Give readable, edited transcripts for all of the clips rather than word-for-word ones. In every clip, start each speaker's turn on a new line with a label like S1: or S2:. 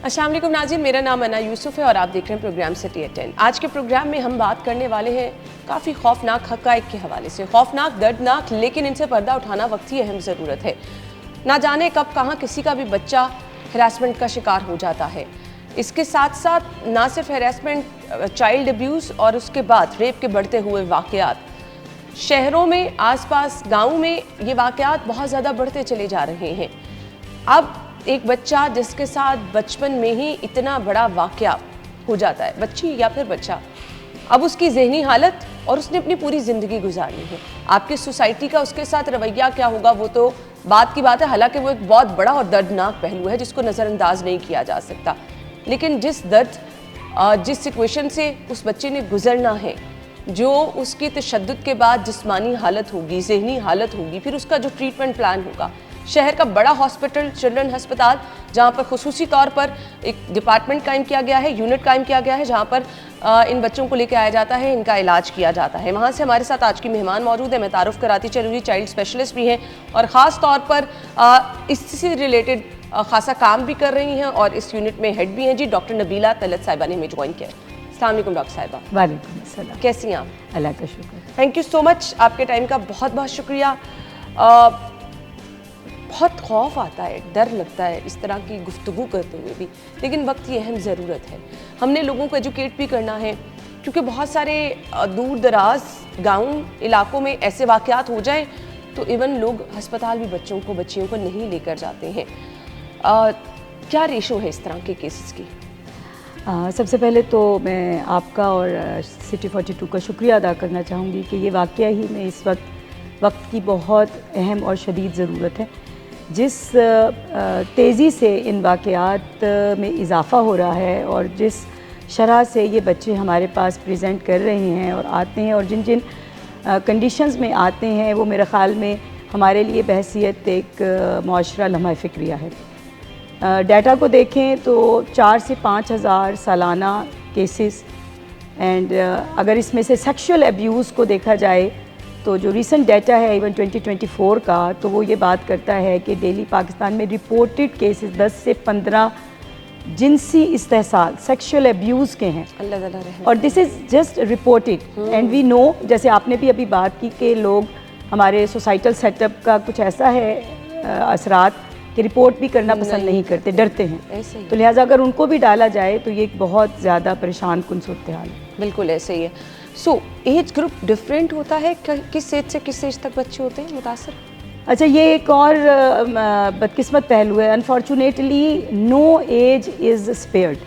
S1: अस्सलाम वालेकुम नाज़रीन, मेरा नाम अना यूसुफ है और आप देख रहे हैं प्रोग्राम सिटी एट 10। आज के प्रोग्राम में हम बात करने वाले हैं काफ़ी खौफनाक हक़ाइक़ के हवाले से। खौफनाक, दर्दनाक, लेकिन इनसे पर्दा उठाना वक्त की अहम ज़रूरत है। ना जाने कब कहाँ किसी का भी बच्चा हरासमेंट का शिकार हो जाता है। इसके साथ साथ ना सिर्फ हरासमेंट, चाइल्ड अब्यूज़ और उसके बाद रेप के बढ़ते हुए वाक़यात। शहरों में, आसपास गाँव में ये वाक़यात बहुत ज़्यादा बढ़ते चले जा रहे हैं। अब एक बच्चा जिसके साथ बचपन में ही इतना बड़ा वाक़या हो जाता है, बच्ची या फिर बच्चा, अब उसकी ज़हनी हालत और उसने अपनी पूरी ज़िंदगी गुजारनी है। आपकी सोसाइटी का उसके साथ रवैया क्या होगा वो तो बात की बात है, हालांकि वो एक बहुत बड़ा और दर्दनाक पहलू है जिसको नज़रअंदाज नहीं किया जा सकता। लेकिन जिस दर्द, जिस सिचुएशन से उस बच्चे ने गुजरना है, जो उसकी तशद्दुद के बाद जिस्मानी हालत होगी, ज़हनी हालत होगी, फिर उसका जो ट्रीटमेंट प्लान होगा। शहर का बड़ा हॉस्पिटल, चिल्ड्रन अस्पताल, जहाँ पर खुसूसी तौर पर एक डिपार्टमेंट कायम किया गया है, यूनिट कायम किया गया है, जहाँ पर इन बच्चों को लेकर आया जाता है, इनका इलाज किया जाता है। वहाँ से हमारे साथ आज की मेहमान मौजूद है। मैं तारुफ कराती चलूँगी, चाइल्ड स्पेशलिस्ट भी हैं और ख़ास तौर पर इससे रिलेटेड खासा काम भी कर रही हैं और इस यूनिट में हेड भी हैं जी। डॉक्टर नबीला तलत साहिबा ने हमें ज्वाइन किया। अस्सलाम वालेकुम डॉक्टर साहिबा।
S2: वालेकुम अस्सलाम।
S1: कैसी हैं आप?
S2: अल्लाह का शुक्र।
S1: थैंक यू सो मच, आपके टाइम का बहुत बहुत शुक्रिया। बहुत खौफ आता है, डर लगता है इस तरह की गुफ्तगू करते हुए भी, लेकिन वक्त की अहम ज़रूरत है। हमने लोगों को एजुकेट भी करना है, क्योंकि बहुत सारे दूर दराज गाँव इलाकों में ऐसे वाक़यात हो जाएं तो इवन लोग अस्पताल भी बच्चियों को नहीं लेकर जाते हैं। क्या रेशो है इस तरह के केसेस की?
S2: सबसे पहले तो मैं आपका और सिटी 42 का शुक्रिया अदा करना चाहूँगी कि ये वाक़या ही में इस वक्त की बहुत अहम और शदीद ज़रूरत है। जिस तेज़ी से इन वाक़यात में इजाफ़ा हो रहा है और जिस शरह से ये बच्चे हमारे पास प्रेजेंट कर रहे हैं और आते हैं और जिन जिन कंडीशंस में आते हैं, वो मेरे ख़्याल में हमारे लिए बहसियत एक मुआशरा लम्हा फ़िक्रिया है। डाटा को देखें तो 4 से 5 हज़ार सालाना केसेस एंड अगर इसमें से सेक्शुअल अब्यूज़ को देखा जाए तो जो रीसेंट डाटा है इवन 2024 का, तो वो ये बात करता है कि डेली पाकिस्तान में रिपोर्टेड केसेस 10 से 15 जिनसी इस्तेहसाल, सेक्शुअल अब्यूज़ के हैं। और this is just reported and we know, जैसे आपने भी अभी बात की कि लोग, हमारे सोसाइटल सेटअप का कुछ ऐसा है असरात कि रिपोर्ट भी करना पसंद नहीं करते, डरते हैं। तो लिहाजा अगर उनको भी डाला जाए तो ये एक बहुत ज़्यादा परेशान कुन सूरत हाल है।
S1: बिल्कुल ऐसे ही है। सो एज ग्रुप डिफरेंट होता है, किस एज से किस एज तक बच्चे होते हैं मुतासर?
S2: अच्छा, ये एक और बदकिस्मत पहलू है। Unfortunately no age is spared.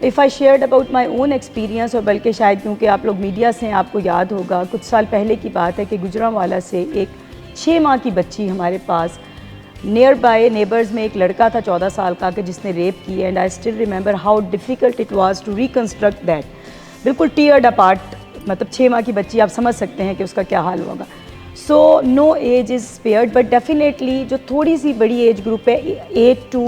S2: If I shared about my own experience, और बल्कि शायद क्योंकि आप लोग मीडिया से हैं, आपको याद होगा कुछ साल पहले की बात है कि गुजरांवाला से एक 6 माह की बच्ची हमारे पास, नियर बाय नेबर्स में एक लड़का था 14 साल का कि जिसने रेप किया। And I still remember how difficult it was to reconstruct that. बिल्कुल टीयर्ड अपार्ट, मतलब 6 माह की बच्ची, आप समझ सकते हैं कि उसका क्या हाल होगा। So no age is spared, but definitely जो थोड़ी सी बड़ी एज ग्रुप है 8 to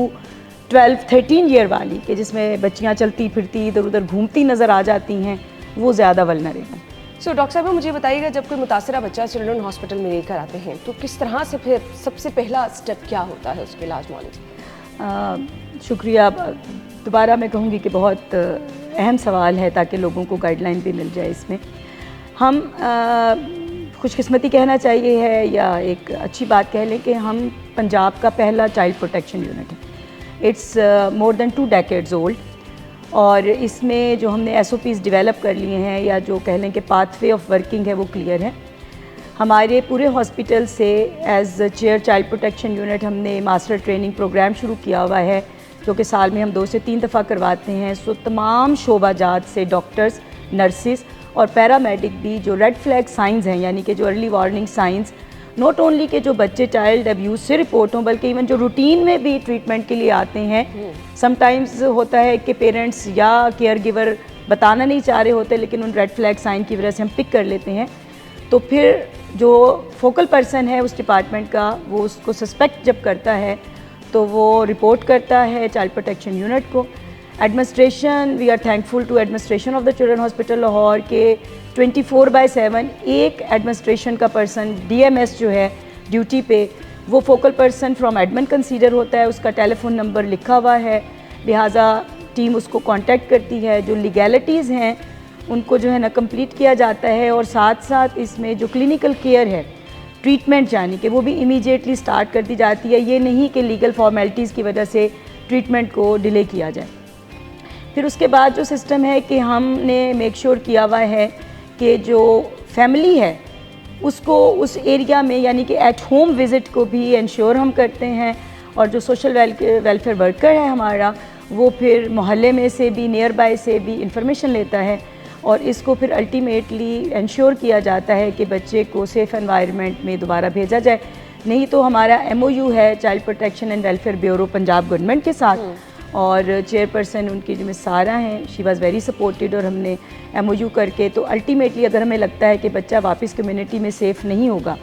S2: 12, 13 ईयर वाली, कि जिसमें बच्चियाँ चलती फिरती इधर उधर घूमती नज़र आ जाती हैं, वो ज़्यादा वल्नरेबल है।
S1: सो डॉक्टर साहब, मुझे बताइएगा, जब कोई मुतासरा बच्चा चिल्ड्रन हॉस्पिटल में लेकर आते हैं तो किस तरह से फिर सबसे पहला स्टेप क्या होता है उसके इलाज मालिक?
S2: शुक्रिया। दोबारा मैं कहूँगी कि बहुत अहम सवाल है ताकि लोगों को गाइडलाइन भी मिल जाए। इसमें हम खुशकिस्मती कहना चाहिए है या एक अच्छी बात कह लें कि हम पंजाब का पहला चाइल्ड प्रोटेक्शन यूनिट है। It's more than 2 decades old, और इसमें जो हमने SOPs डेवलप कर लिए हैं या जो कह लें कि पाथवे ऑफ वर्किंग है वो क्लियर है। हमारे पूरे हॉस्पिटल से as chair child protection unit हमने मास्टर ट्रेनिंग प्रोग्राम शुरू किया हुआ है, जो कि साल में हम 2 से 3 दफ़ा करवाते हैं। सो तमाम शोबाजात से डॉक्टर्स, नर्सिस और पैरामेडिक भी जो रेड फ्लैग साइंस हैं, यानी कि जो early warning science, not only के जो बच्चे चाइल्ड अब्यूज़ से रिपोर्ट हों, बल्कि इवन जो रूटीन में भी ट्रीटमेंट के लिए आते हैं। समटाइम्स होता है कि पेरेंट्स या केयर गिवर बताना नहीं चाह रहे होते, लेकिन उन रेड फ्लैग साइन की वजह से हम पिक कर लेते हैं। तो फिर जो फोकल पर्सन है उस डिपार्टमेंट का, वो उसको सस्पेक्ट जब करता है तो वो रिपोर्ट करता है चाइल्ड प्रोटेक्शन यूनिट को। Administration, we are thankful to administration of the children hospital Lahore के 24/7 एक एडमिनिस्ट्रेशन का पर्सन, DMS जो है ड्यूटी पे, वो focal person from admin consider होता है। उसका टेलीफोन नंबर लिखा हुआ है लिहाजा टीम उसको कांटेक्ट करती है, जो लीगैलिटीज़ हैं उनको जो है ना कंप्लीट किया जाता है, और साथ साथ इसमें जो क्लिनिकल केयर है, ट्रीटमेंट यानी कि वो भी इमीडिएटली स्टार्ट कर दी जाती है। ये नहीं कि लीगल फॉर्मेलिटीज़ की वजह से ट्रीटमेंट को डिले किया जाए। फिर उसके बाद जो सिस्टम है कि हमने मेक श्योर किया हुआ है कि जो फैमिली है उसको उस एरिया में यानी कि एट होम विज़िट को भी इंश्योर हम करते हैं, और जो सोशल वेलफेयर वर्कर है हमारा वो फिर मोहल्ले में से भी, नियर बाय से भी इंफॉर्मेशन लेता है, और इसको फिर अल्टीमेटली इंश्योर किया जाता है कि बच्चे को सेफ़ एनवायरनमेंट में दोबारा भेजा जाए। नहीं तो हमारा MOU है child protection and welfare bureau Punjab government के साथ, और चेयरपर्सन उनकी जो मिस सारा हैं, शी वाज़ वेरी सपोर्टेड, और हमने MOU करके तो अल्टीमेटली अगर हमें लगता है कि बच्चा वापस कम्युनिटी में सेफ़ नहीं होगा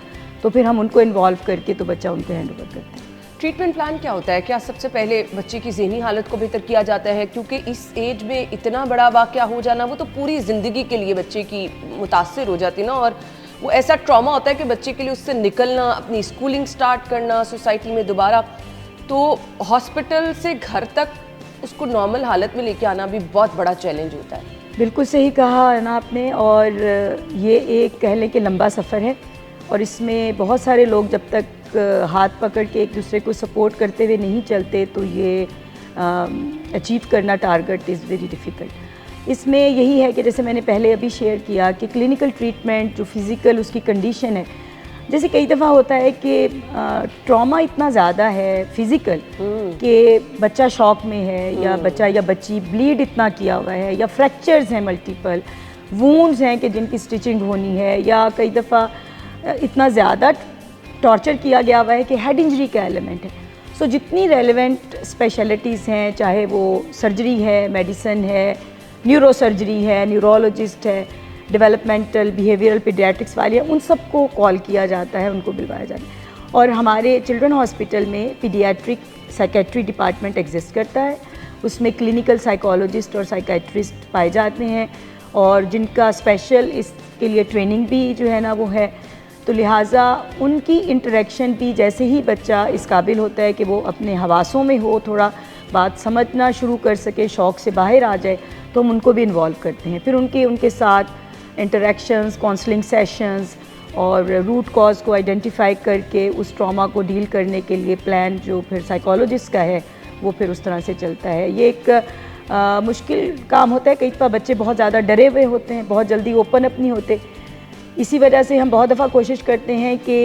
S2: तो फिर हम उनको इन्वॉल्व करके तो बच्चा उनको हैंड ओवर करते हैं।
S1: ट्रीटमेंट प्लान क्या होता है? क्या सबसे पहले बच्चे की ज़हनी हालत को बेहतर किया जाता है? क्योंकि इस एज में इतना बड़ा वाक़या हो जाना वो तो पूरी ज़िंदगी के लिए बच्चे की मुतासिर हो जाती ना, और वो ऐसा ट्रॉमा होता है कि बच्चे के लिए उससे निकलना, अपनी स्कूलिंग स्टार्ट करना सोसाइटी में दोबारा, तो हॉस्पिटल से घर तक उसको नॉर्मल हालत में लेके आना भी बहुत बड़ा चैलेंज होता है।
S2: बिल्कुल सही कहा है ना आपने, और ये एक कह लें कि लंबा सफ़र है, और इसमें बहुत सारे लोग जब तक हाथ पकड़ के एक दूसरे को सपोर्ट करते हुए नहीं चलते तो ये अचीव करना टारगेट इज़ वेरी डिफ़िकल्ट। इसमें यही है कि जैसे मैंने पहले अभी शेयर किया कि क्लिनिकल ट्रीटमेंट जो फ़िज़िकल उसकी कंडीशन है, जैसे कई दफ़ा होता है कि ट्रॉमा इतना ज़्यादा है फ़िज़िकल कि बच्चा शॉक में है, या बच्चा या बच्ची ब्लीड इतना किया हुआ है, या फ्रैक्चर्स हैं, मल्टीपल वूंड्स हैं कि जिनकी स्टिचिंग होनी है, या कई दफ़ा इतना ज़्यादा टॉर्चर किया गया हुआ है कि हेड इंजरी का एलिमेंट है। सो जितनी रेलेवेंट स्पेशलिटीज़ हैं, चाहे वो सर्जरी है, मेडिसिन है, न्यूरो सर्जरी है, न्यूरोलॉजिस्ट है, डेवलपमेंटल बिहेवियरल पीडियाट्रिक्स वाले हैं, उन सबको कॉल किया जाता है, उनको बुलवाया जाता है। और हमारे चिल्ड्रन हॉस्पिटल में पीडियाट्रिक साइकेट्री डिपार्टमेंट एग्जिस्ट करता है, उसमें क्लिनिकल साइकोलॉजिस्ट और साइकेट्रिस्ट पाए जाते हैं, और जिनका स्पेशल इसके लिए ट्रेनिंग भी जो है ना वो है। तो लिहाजा उनकी इंटरेक्शन भी, जैसे ही बच्चा इस काबिल होता है कि वो अपने हवासों में हो, थोड़ा बात समझना शुरू कर सके, शौक़ से बाहर आ जाए, तो हम उनको भी इन्वॉल्व करते हैं। फिर उनके साथ इंटरेक्शंस, काउंसलिंग सेशंस, और रूट कॉज को आइडेंटिफाई करके उस ट्रॉमा को डील करने के लिए प्लान जो फिर साइकोलॉजिस्ट का है वो फिर उस तरह से चलता है। ये एक मुश्किल काम होता है, कई दफ़ा बच्चे बहुत ज़्यादा डरे हुए होते हैं, बहुत जल्दी ओपन अप नहीं होते। इसी वजह से हम बहुत दफ़ा कोशिश करते हैं कि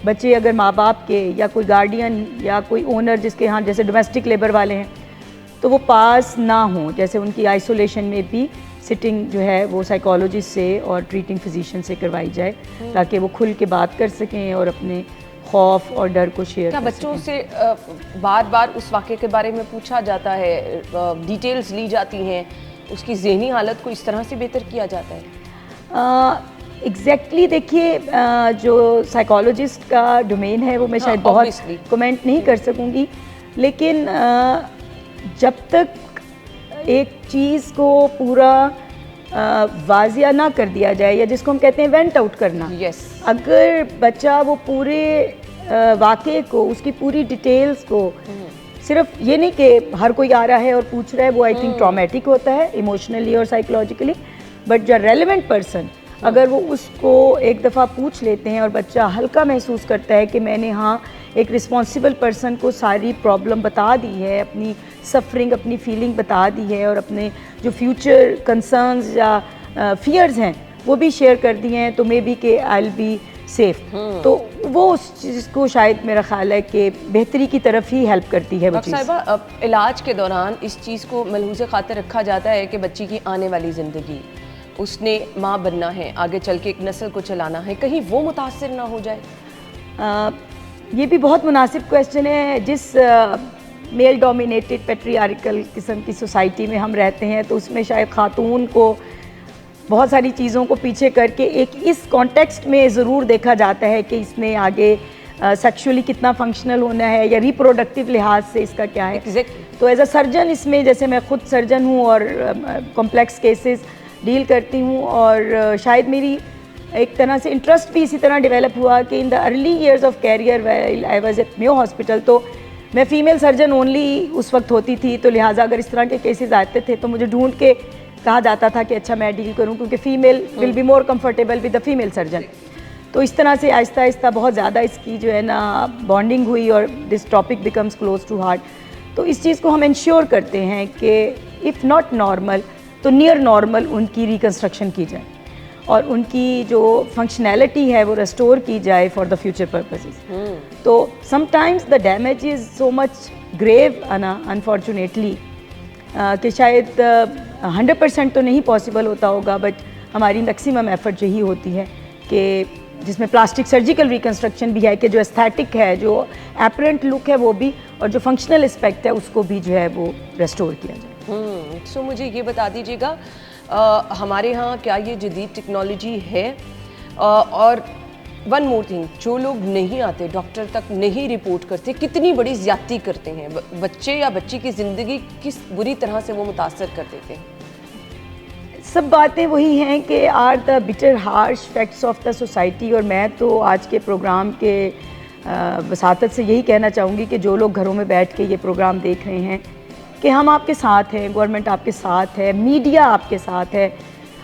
S2: बच्चे अगर माँ बाप के या कोई गार्डियन या कोई ओनर जिसके यहाँ जैसे डोमेस्टिक लेबर वाले हैं तो वो पास ना हों, जैसे उनकी आइसोलेशन में भी सिटिंग जो है वो साइकोलॉजिस्ट से और ट्रीटिंग फिजिशियन से करवाई जाए, ताकि वो खुल के बात कर सकें और अपने खौफ और डर को शेयर
S1: क्या
S2: कर
S1: बच्चों
S2: सकें।
S1: से बार बार उस वाक़े के बारे में पूछा जाता है, डिटेल्स ली जाती हैं, उसकी ज़हनी हालत को इस तरह से बेहतर किया जाता है?
S2: एग्जैक्टली देखिए, जो साइकोलॉजिस्ट का डोमेन है वो मैं शायद बहुत
S1: obviously
S2: कमेंट नहीं कर सकूँगी, लेकिन जब तक एक चीज़ को पूरा वाजिया ना कर दिया जाए, या जिसको हम कहते हैं वेंट आउट करना,
S1: यस,
S2: अगर बच्चा वो पूरे वाक़े को, उसकी पूरी डिटेल्स को, सिर्फ ये नहीं कि हर कोई आ रहा है और पूछ रहा है, वो आई थिंक ट्रॉमेटिक होता है इमोशनली और साइकोलॉजिकली, बट जो रेलेवेंट पर्सन अगर वो उसको एक दफ़ा पूछ लेते हैं और बच्चा हल्का महसूस करता है कि मैंने हाँ एक रिस्पॉन्सिबल पर्सन को सारी प्रॉब्लम बता दी है, अपनी सफरिंग, अपनी फीलिंग बता दी है, और अपने जो फ्यूचर कंसर्न्स या फियर्स हैं वो भी शेयर कर दिए हैं, तो मे बी के आई विल बी सेफ, तो वो उस चीज़ को शायद मेरा ख्याल है कि बेहतरी की तरफ ही हेल्प करती है वो चीज़।
S1: साहिबा, इलाज के दौरान इस चीज़ को मलहूज़ खातिर रखा जाता है कि बच्ची की आने वाली ज़िंदगी, उसने माँ बनना है, आगे चल के एक नस्ल को चलाना है, कहीं वो मुतासिर ना हो जाए।
S2: ये भी बहुत मुनासिब क्वेश्चन है। जिस मेल डोमिनेटेड पेट्रियार्कल किस्म की सोसाइटी में हम रहते हैं, तो उसमें शायद खातून को बहुत सारी चीज़ों को पीछे करके एक इस कॉन्टेक्स्ट में ज़रूर देखा जाता है कि इसने आगे सेक्सुअली कितना फंक्शनल होना है, या रिप्रोडक्टिव लिहाज से इसका क्या है। तो एज अ सर्जन, इसमें जैसे मैं खुद सर्जन हूँ और कॉम्प्लेक्स केसेस डील करती हूँ, और शायद मेरी एक तरह से इंटरेस्ट भी इसी तरह डेवलप हुआ कि in the early years of career while I was at Mayo hospital, तो मैं फ़ीमेल सर्जन ओनली उस वक्त होती थी, तो लिहाजा अगर इस तरह के केसेस आते थे तो मुझे ढूंढ के कहा जाता था कि अच्छा मैं डील करूं, क्योंकि female will be more comfortable with the female surgeon. तो इस तरह से आहिस्ता आहिस्ता बहुत ज़्यादा इसकी जो है ना बॉन्डिंग हुई और this topic becomes close to heart. तो इस चीज़ को हम इंश्योर करते हैं कि इफ़ नॉट नॉर्मल तो नियर नॉर्मल उनकी रिकन्स्ट्रक्शन की जाए और उनकी जो फंक्शनैलिटी है वो रेस्टोर की जाए फॉर द फ्यूचर पर्पसेस। तो sometimes the damage is so much grave unfortunately कि शायद 100% तो नहीं पॉसिबल होता होगा, बट हमारी मैक्सिमम एफर्ट यही होती है कि जिसमें प्लास्टिक सर्जिकल रिकन्स्ट्रक्शन भी है कि जो एस्थेटिक है, जो एपरेंट लुक है वो भी, और जो फंक्शनल एस्पेक्ट है उसको भी जो है वो रेस्टोर किया जाए।
S1: सो मुझे ये बता दीजिएगा, हमारे यहाँ क्या ये जदीद टेक्नोलॉजी है? और वन मोर थिंग, जो लोग नहीं आते डॉक्टर तक नहीं रिपोर्ट करते, कितनी बड़ी ज़्यादती करते हैं, बच्चे या बच्ची की ज़िंदगी किस बुरी तरह से वो मुतासर कर देते हैं।
S2: सब बातें वही हैं कि are the bitter harsh facts of the society. और मैं तो आज के प्रोग्राम के वसातत से यही कहना चाहूँगी कि जो लोग घरों में बैठ के ये प्रोग्राम देख रहे हैं कि हम आपके साथ हैं, गवर्नमेंट आपके साथ है, मीडिया आपके साथ है,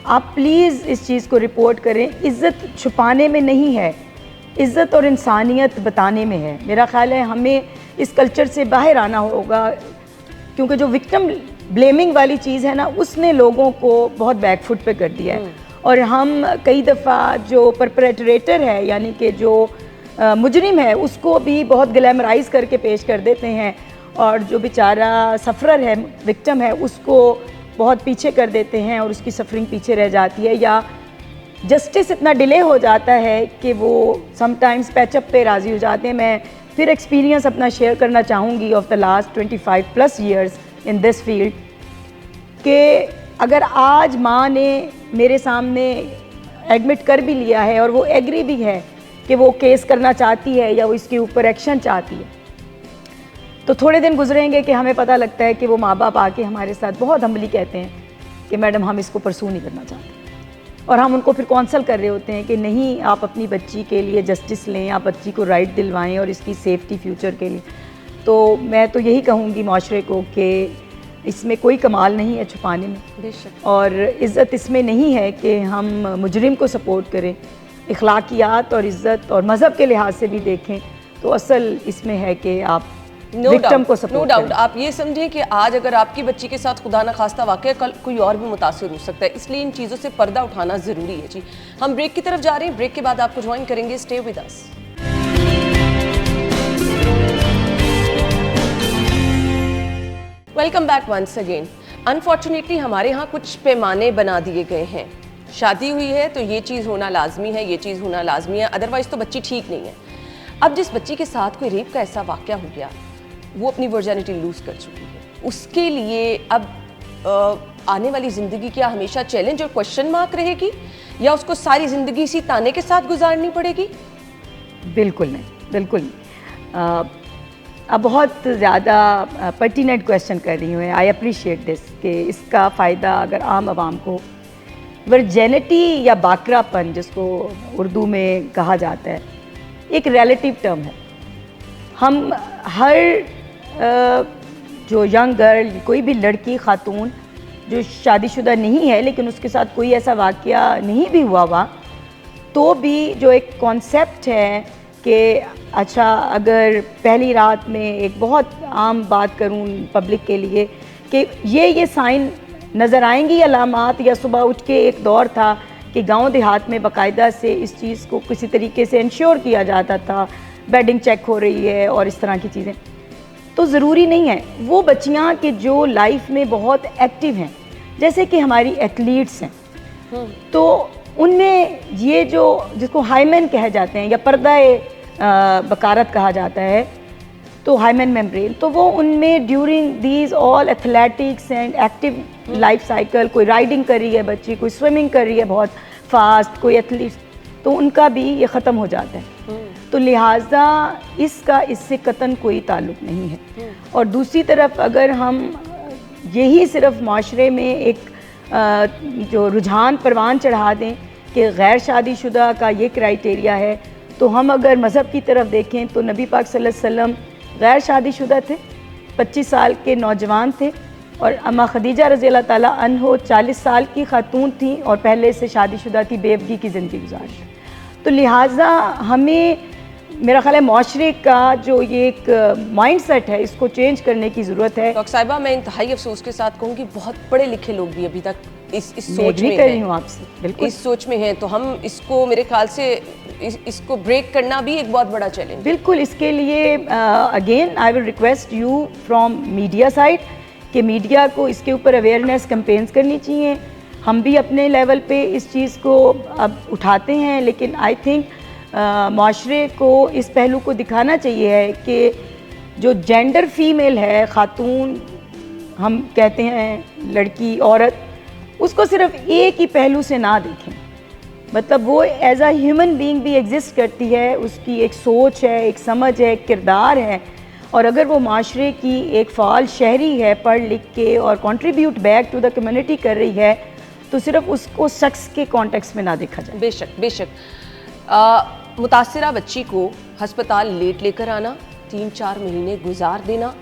S2: आप प्लीज़ इस चीज़ को रिपोर्ट करें। इज़्ज़त छुपाने में नहीं है, इज़्ज़त और इंसानियत बताने में है। मेरा ख़्याल है हमें इस कल्चर से बाहर आना होगा, क्योंकि जो विक्टिम ब्लेमिंग वाली चीज़ है ना, उसने लोगों को बहुत बैकफुट पे कर दिया है। और हम कई दफ़ा जो परपेट्रेटर है यानी कि जो मुजरिम है उसको भी बहुत ग्लैमराइज करके पेश कर देते हैं, और जो बेचारा सफ़रर है, विक्टिम है, उसको बहुत पीछे कर देते हैं और उसकी सफरिंग पीछे रह जाती है, या जस्टिस इतना डिले हो जाता है कि वो समटाइम्स पैचअप पे राज़ी हो जाते हैं। मैं फिर एक्सपीरियंस अपना शेयर करना चाहूँगी of the last 25+ years in this field, कि अगर आज माँ ने मेरे सामने एडमिट कर भी लिया है और वो एग्री भी है कि वो केस करना चाहती है या वो इसके ऊपर एक्शन चाहती है, तो थोड़े दिन गुजरेंगे कि हमें पता लगता है कि वो माँ बाप आके हमारे साथ बहुत हम्बली कहते हैं कि मैडम हम इसको परसू नहीं करना चाहते, और हम उनको फिर कौंसल कर रहे होते हैं कि नहीं, आप अपनी बच्ची के लिए जस्टिस लें, आप बच्ची को राइट दिलवाएं और इसकी सेफ्टी फ्यूचर के लिए। तो मैं तो यही कहूँगी माशरे को कि इसमें कोई कमाल नहीं है छुपाने में, और इज़्ज़त इसमें नहीं है कि हम मुजरिम को सपोर्ट करें। इखलाकियात और इज़्ज़त और मज़हब के लिहाज से भी देखें तो असल इसमें है कि आप विक्टिम को सपोर्ट
S1: नो डाउट। आप ये समझें कि आज अगर आपकी बच्ची के साथ खुदा न खास्ता वाक़या, कल कोई और भी मुतासर हो सकता है, इसलिए इन चीज़ों से पर्दा उठाना ज़रूरी है। जी, हम ब्रेक की तरफ जा रहे हैं, ब्रेक के बाद आपको ज्वाइन करेंगे, stay with us. Welcome back once again. Unfortunately हमारे यहाँ कुछ पैमाने बना दिए गए हैं, शादी हुई है तो ये चीज़ होना लाजमी है, ये चीज़ होना लाजमी है, अदरवाइज़ तो बच्ची ठीक नहीं है। अब जिस बच्ची के साथ कोई रेप का ऐसा वाक़या हो गया, वो अपनी वर्जिनिटी लूज़ कर चुकी है, उसके लिए अब आने वाली ज़िंदगी क्या हमेशा चैलेंज और क्वेश्चन मार्क रहेगी, या उसको सारी ज़िंदगी इसी ताने के साथ गुजारनी पड़ेगी?
S2: बिल्कुल नहीं, बिल्कुल नहीं। अब बहुत ज़्यादा पर्टिनेंट क्वेश्चन कर रही हूँ, आई अप्रिशिएट दिस, कि इसका फ़ायदा अगर आम आवाम को, वर्जिनिटी या बाकरापन जिसको उर्दू में कहा जाता है, एक रिलेटिव टर्म है। हम हर जो यंग गर्ल, कोई भी लड़की खातून जो शादीशुदा नहीं है लेकिन उसके साथ कोई ऐसा वाक़या नहीं भी हुआ, तो भी जो एक कॉन्सेप्ट है कि अच्छा, अगर पहली रात में, एक बहुत आम बात करूं पब्लिक के लिए, कि ये साइन नज़र आएंगी अलामात, या सुबह उठ के एक दौर था कि गांव देहात में बाकायदा से इस चीज़ को किसी तरीके से इंश्योर किया जाता था, बेडिंग चेक हो रही है और इस तरह की चीज़ें। तो ज़रूरी नहीं है वो बच्चियाँ कि जो लाइफ में बहुत एक्टिव हैं, जैसे कि हमारी एथलीट्स हैं, तो उनमें ये जो जिसको हाइमेन कहे जाते हैं या पर्दाए बकारत कहा जाता है, तो हाइमेन मेम्ब्रेन, तो वो उनमें during these all athletics and active life cycle, कोई राइडिंग कर रही है बच्ची, कोई स्विमिंग कर रही है बहुत फास्ट, कोई एथलीट, तो उनका भी ये ख़त्म हो जाता है। तो लिहाजा इसका इससे कतन कोई ताल्लुक़ नहीं है। और दूसरी तरफ अगर हम यही सिर्फ माशरे में एक जो रुझान परवान चढ़ा दें कि गैर शादीशुदा का ये क्राइटेरिया है, तो हम अगर मज़हब की तरफ देखें तो नबी पाक सल्लल्लाहु अलैहि वसल्लम गैर शादीशुदा थे, 25 साल के नौजवान थे, और अम्मा खदीजा रज़ी अल्लाह ताला अन्हो 40 साल की खातून थी और पहले से शादीशुदा थी, बेवगी की ज़िंदगी गुजारी। तो लिहाजा हमें, मेरा ख्याल है, माशरे का जो ये एक माइंडसेट है, इसको चेंज करने की ज़रूरत है।
S1: डॉक्टर साहिबा, मैं इंतहाई अफसोस के साथ कहूँगी बहुत पढ़े लिखे लोग भी अभी तक इस सोच में
S2: कर रही हूँ आपसे, बिल्कुल
S1: इस सोच में हैं, तो हम इसको, मेरे ख्याल से इसको ब्रेक करना भी एक बहुत बड़ा चैलेंज है।
S2: बिल्कुल, इसके लिए again I will request you from media side कि मीडिया को इसके ऊपर अवेयरनेस कैंपेन्स करनी चाहिए। हम भी अपने लेवल पे इस चीज़ को अब उठाते हैं, लेकिन आई थिंक माशरे को इस पहलू को दिखाना चाहिए है कि जो जेंडर फीमेल है, खातून हम कहते हैं, लड़की, औरत, उसको सिर्फ एक ही पहलू से ना देखें। मतलब वो एज अ ह्यूमन बीइंग भी एग्जिस्ट करती है, उसकी एक सोच है, एक समझ है, एक किरदार है, और अगर वो माशरे की एक फ़ाल शहरी है, पढ़ लिख के और contribute back to the community कर रही है, तो सिर्फ उसको शख्स के कॉन्टेक्स्ट में ना देखा जाए।
S1: बेशक बेशक। मुतासिरा बच्ची को हस्पताल लेट लेकर आना, 3-4 महीने गुजार देना,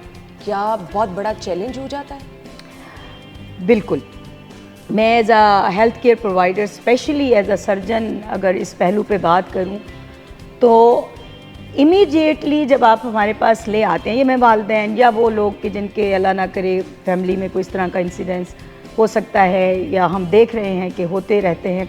S1: क्या बहुत बड़ा चैलेंज हो जाता है?
S2: बिल्कुल। मैं as a health care provider, specially as a surgeon, अगर इस पहलू पे बात करूं, तो इमीडिएटली जब आप हमारे पास ले आते हैं, ये मैं वालिदैन या वो लोग कि जिनके अल्लाह ना करे फैमिली में कोई इस तरह का इंसिडेंस हो सकता है या हम देख रहे हैं कि होते रहते हैं,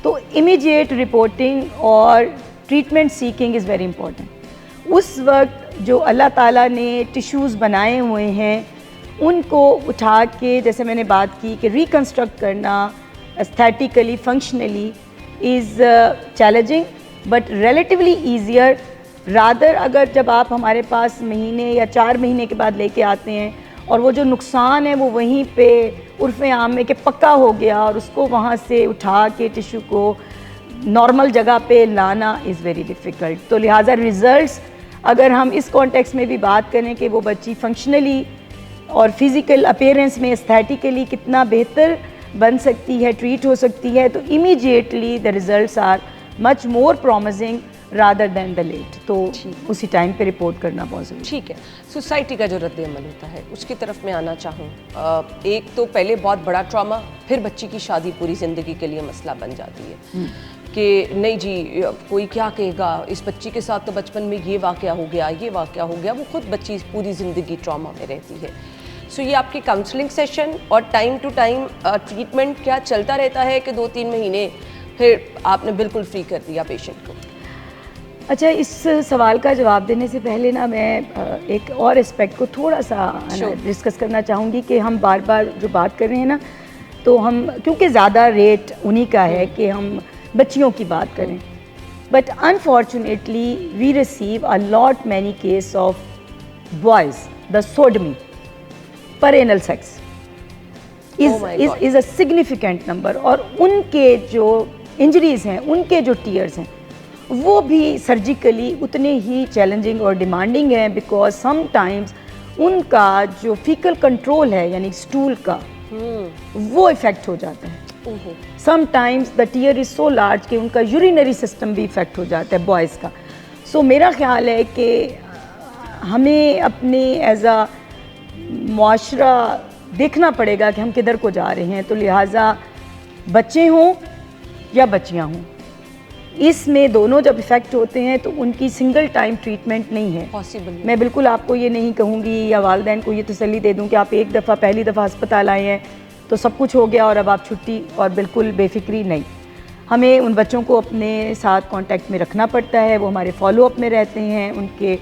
S2: तो इमीडिएट रिपोर्टिंग और treatment seeking is very important. उस वक्त जो अल्लाह ताला ने टिश्यूज़ बनाए हुए हैं, उनको उठा के, जैसे मैंने बात की कि रिकन्स्ट्रक्ट करना aesthetically, functionally is challenging but relatively easier rather अगर जब आप हमारे पास महीने या 4 महीने के बाद लेके आते हैं और वो जो नुकसान है वो वहीं पे उर्फ़े आम में कि पक्का हो गया, और उसको वहाँ से उठा के टिश्यू को नॉर्मल जगह पे लाना इज़ वेरी डिफ़िकल्ट। तो लिहाजा रिज़ल्ट्स, अगर हम इस कॉन्टेक्स्ट में भी बात करें कि वो बच्ची फंक्शनली और फिज़िकल अपीयरेंस में एस्थेटिकली कितना बेहतर बन सकती है, ट्रीट हो सकती है, तो immediately the results are much more promising rather than the late. तो उसी टाइम पे रिपोर्ट करना बहुत ज़रूरी।
S1: ठीक है। सोसाइटी का जो रद्द-ए-अमल होता है, उसकी तरफ मैं आना चाहूँ। एक तो पहले बहुत बड़ा ट्रॉमा, फिर बच्ची की शादी पूरी ज़िंदगी के लिए मसला बन जाती है कि नहीं जी, कोई क्या कहेगा, इस बच्ची के साथ तो बचपन में ये वाक़या हो गया, ये वाक़या हो गया, वो खुद बच्ची पूरी ज़िंदगी ट्रॉमा में रहती है। सो ये आपके काउंसलिंग सेशन और टाइम टू टाइम ट्रीटमेंट क्या चलता रहता है कि 2-3 महीने फिर आपने बिल्कुल फ्री कर दिया पेशेंट को?
S2: अच्छा, इस सवाल का जवाब देने से पहले ना मैं एक और एस्पेक्ट को थोड़ा सा डिस्कस करना चाहूँगी कि हम बार बार जो बात कर रहे हैं ना, तो हम क्योंकि ज़्यादा रेट उन्हीं का है कि हम बच्चियों की बात करें, but unfortunately we receive a lot many case of boys the sodomy पर anal sex is a significant number, और उनके जो इंजरीज़ हैं, उनके जो टीयर्स हैं, वो भी सर्जिकली उतने ही चैलेंजिंग और डिमांडिंग हैं, बिकॉज समटाइम्स उनका जो फीकल कंट्रोल है, यानी स्टूल का, वो इफ़ेक्ट हो जाता है। Sometimes the tear is so large कि उनका यूरिनरी सिस्टम भी इफ़ेक्ट हो जाता है बॉयज़ का। सो मेरा ख्याल है कि हमें अपने एज अ मुआशरा देखना पड़ेगा कि हम किधर को जा रहे हैं। तो लिहाजा बच्चे हों या बच्चियां हों, इसमें दोनों जब इफ़ेक्ट होते हैं तो उनकी सिंगल टाइम ट्रीटमेंट नहीं है पॉसिबल। मैं बिल्कुल आपको ये नहीं कहूँगी या वालिदैन को ये तसल्ली दे दूँ कि आप एक दफ़ा पहली दफ़ा अस्पताल आए हैं तो सब कुछ हो गया और अब आप छुट्टी और बिल्कुल बेफिक्री नहीं। हमें उन बच्चों को अपने साथ कांटेक्ट में रखना पड़ता है, वो हमारे फॉलो अप में रहते हैं, उनके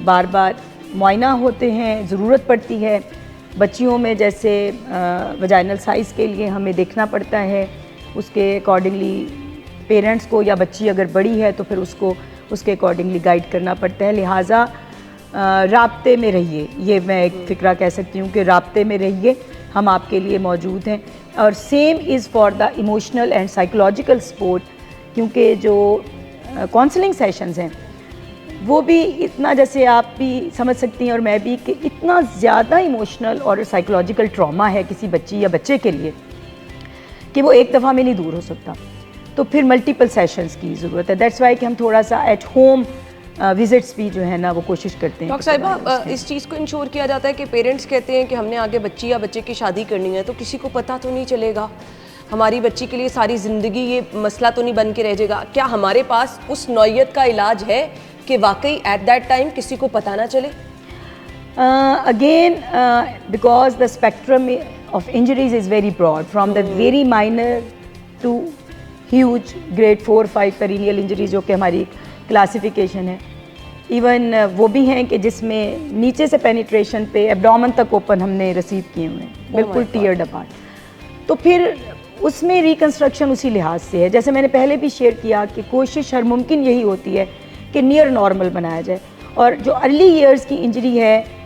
S2: बार बार मुआयना होते हैं, ज़रूरत पड़ती है। बच्चियों में जैसे वजाइनल साइज़ के लिए हमें देखना पड़ता है, उसके अकॉर्डिंगली पेरेंट्स को, या बच्ची अगर बड़ी है तो फिर उसको उसके अकॉर्डिंगली गाइड करना पड़ता है। लिहाजा राब्ते में रहिए, ये मैं एक फ़िक्रा कह सकती हूँ कि राब्ते में रहिए, हम आपके लिए मौजूद हैं। और same is for the emotional and psychological support, क्योंकि जो काउंसलिंग सेशंस हैं वो भी इतना, जैसे आप भी समझ सकती हैं और मैं भी, कि इतना ज़्यादा इमोशनल और साइकोलॉजिकल ट्रॉमा है किसी बच्ची या बच्चे के लिए कि वो एक दफ़ा में नहीं दूर हो सकता, तो फिर मल्टीपल सेशंस की ज़रूरत है। दैट्स वाई कि हम थोड़ा सा एट होम विजिट्स भी जो है ना वो कोशिश करते हैं।
S1: डॉक्टर साहिबा, इस चीज़ को इंश्योर किया जाता है कि पेरेंट्स कहते हैं कि हमने आगे बच्ची या बच्चे की शादी करनी है तो किसी को पता तो नहीं चलेगा, हमारी बच्ची के लिए सारी ज़िंदगी ये मसला तो नहीं बन के रह जाएगा। क्या हमारे पास उस नौयत का इलाज है कि वाकई एट दैट टाइम किसी को पता ना चले?
S2: Again, because the spectrum of injuries is very broad, from the very minor to huge grade 4-5 perennial injuries, जो कि हमारी क्लासिफिकेशन है। इवन वो भी हैं कि जिसमें नीचे से पेनिट्रेशन पे एब्डोमेन तक ओपन हमने रिसीव किए हुए हैं, बिल्कुल टीयर्ड अपार्ट। तो फिर उसमें रिकंस्ट्रक्शन उसी लिहाज से है, जैसे मैंने पहले भी शेयर किया कि कोशिश हर मुमकिन यही होती है कि नियर नॉर्मल बनाया जाए। और जो अर्ली ईयर्स की इंजरी है,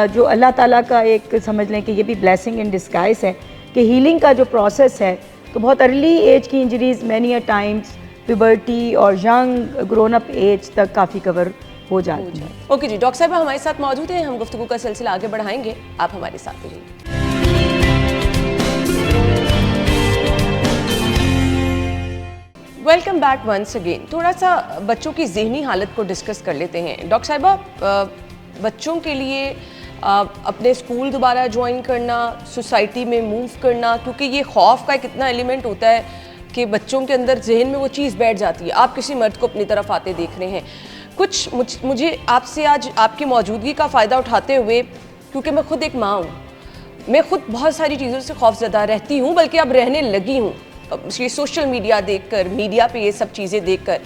S2: जो अल्लाह ताला का एक समझ लें कि ये भी ब्लेसिंग इन डिस्गाइज है कि हीलिंग का जो प्रोसेस है, तो बहुत अर्ली एज की injuries many a times puberty और यंग ग्रोन अप एज तक काफ़ी कवर हो जाती है।
S1: ओके जी, डॉक्टर साहब हमारे साथ मौजूद हैं, हम गुफ्तगू का सिलसिला आगे बढ़ाएंगे, आप हमारे साथ रहिए। Welcome back once again. थोड़ा सा बच्चों की ज़हनी हालत को डिस्कस कर लेते हैं। डॉक्टर साहिबा, बच्चों के लिए अपने स्कूल दोबारा ज्वाइन करना, सोसाइटी में मूव करना, क्योंकि ये खौफ का एक इतना एलिमेंट होता है कि बच्चों के अंदर जहन में वो चीज़ बैठ जाती है। आप किसी मर्द को अपनी तरफ आते देख रहे हैं, कुछ मुझे आपसे आज आपकी मौजूदगी का फ़ायदा उठाते हुए, क्योंकि मैं खुद एक माँ हूँ, मैं खुद बहुत सारी चीज़ों से खौफज़दा रहती हूँ, बल्कि अब रहने लगी हूँ। ये सोशल मीडिया देखकर, मीडिया पे ये सब चीज़ें देखकर,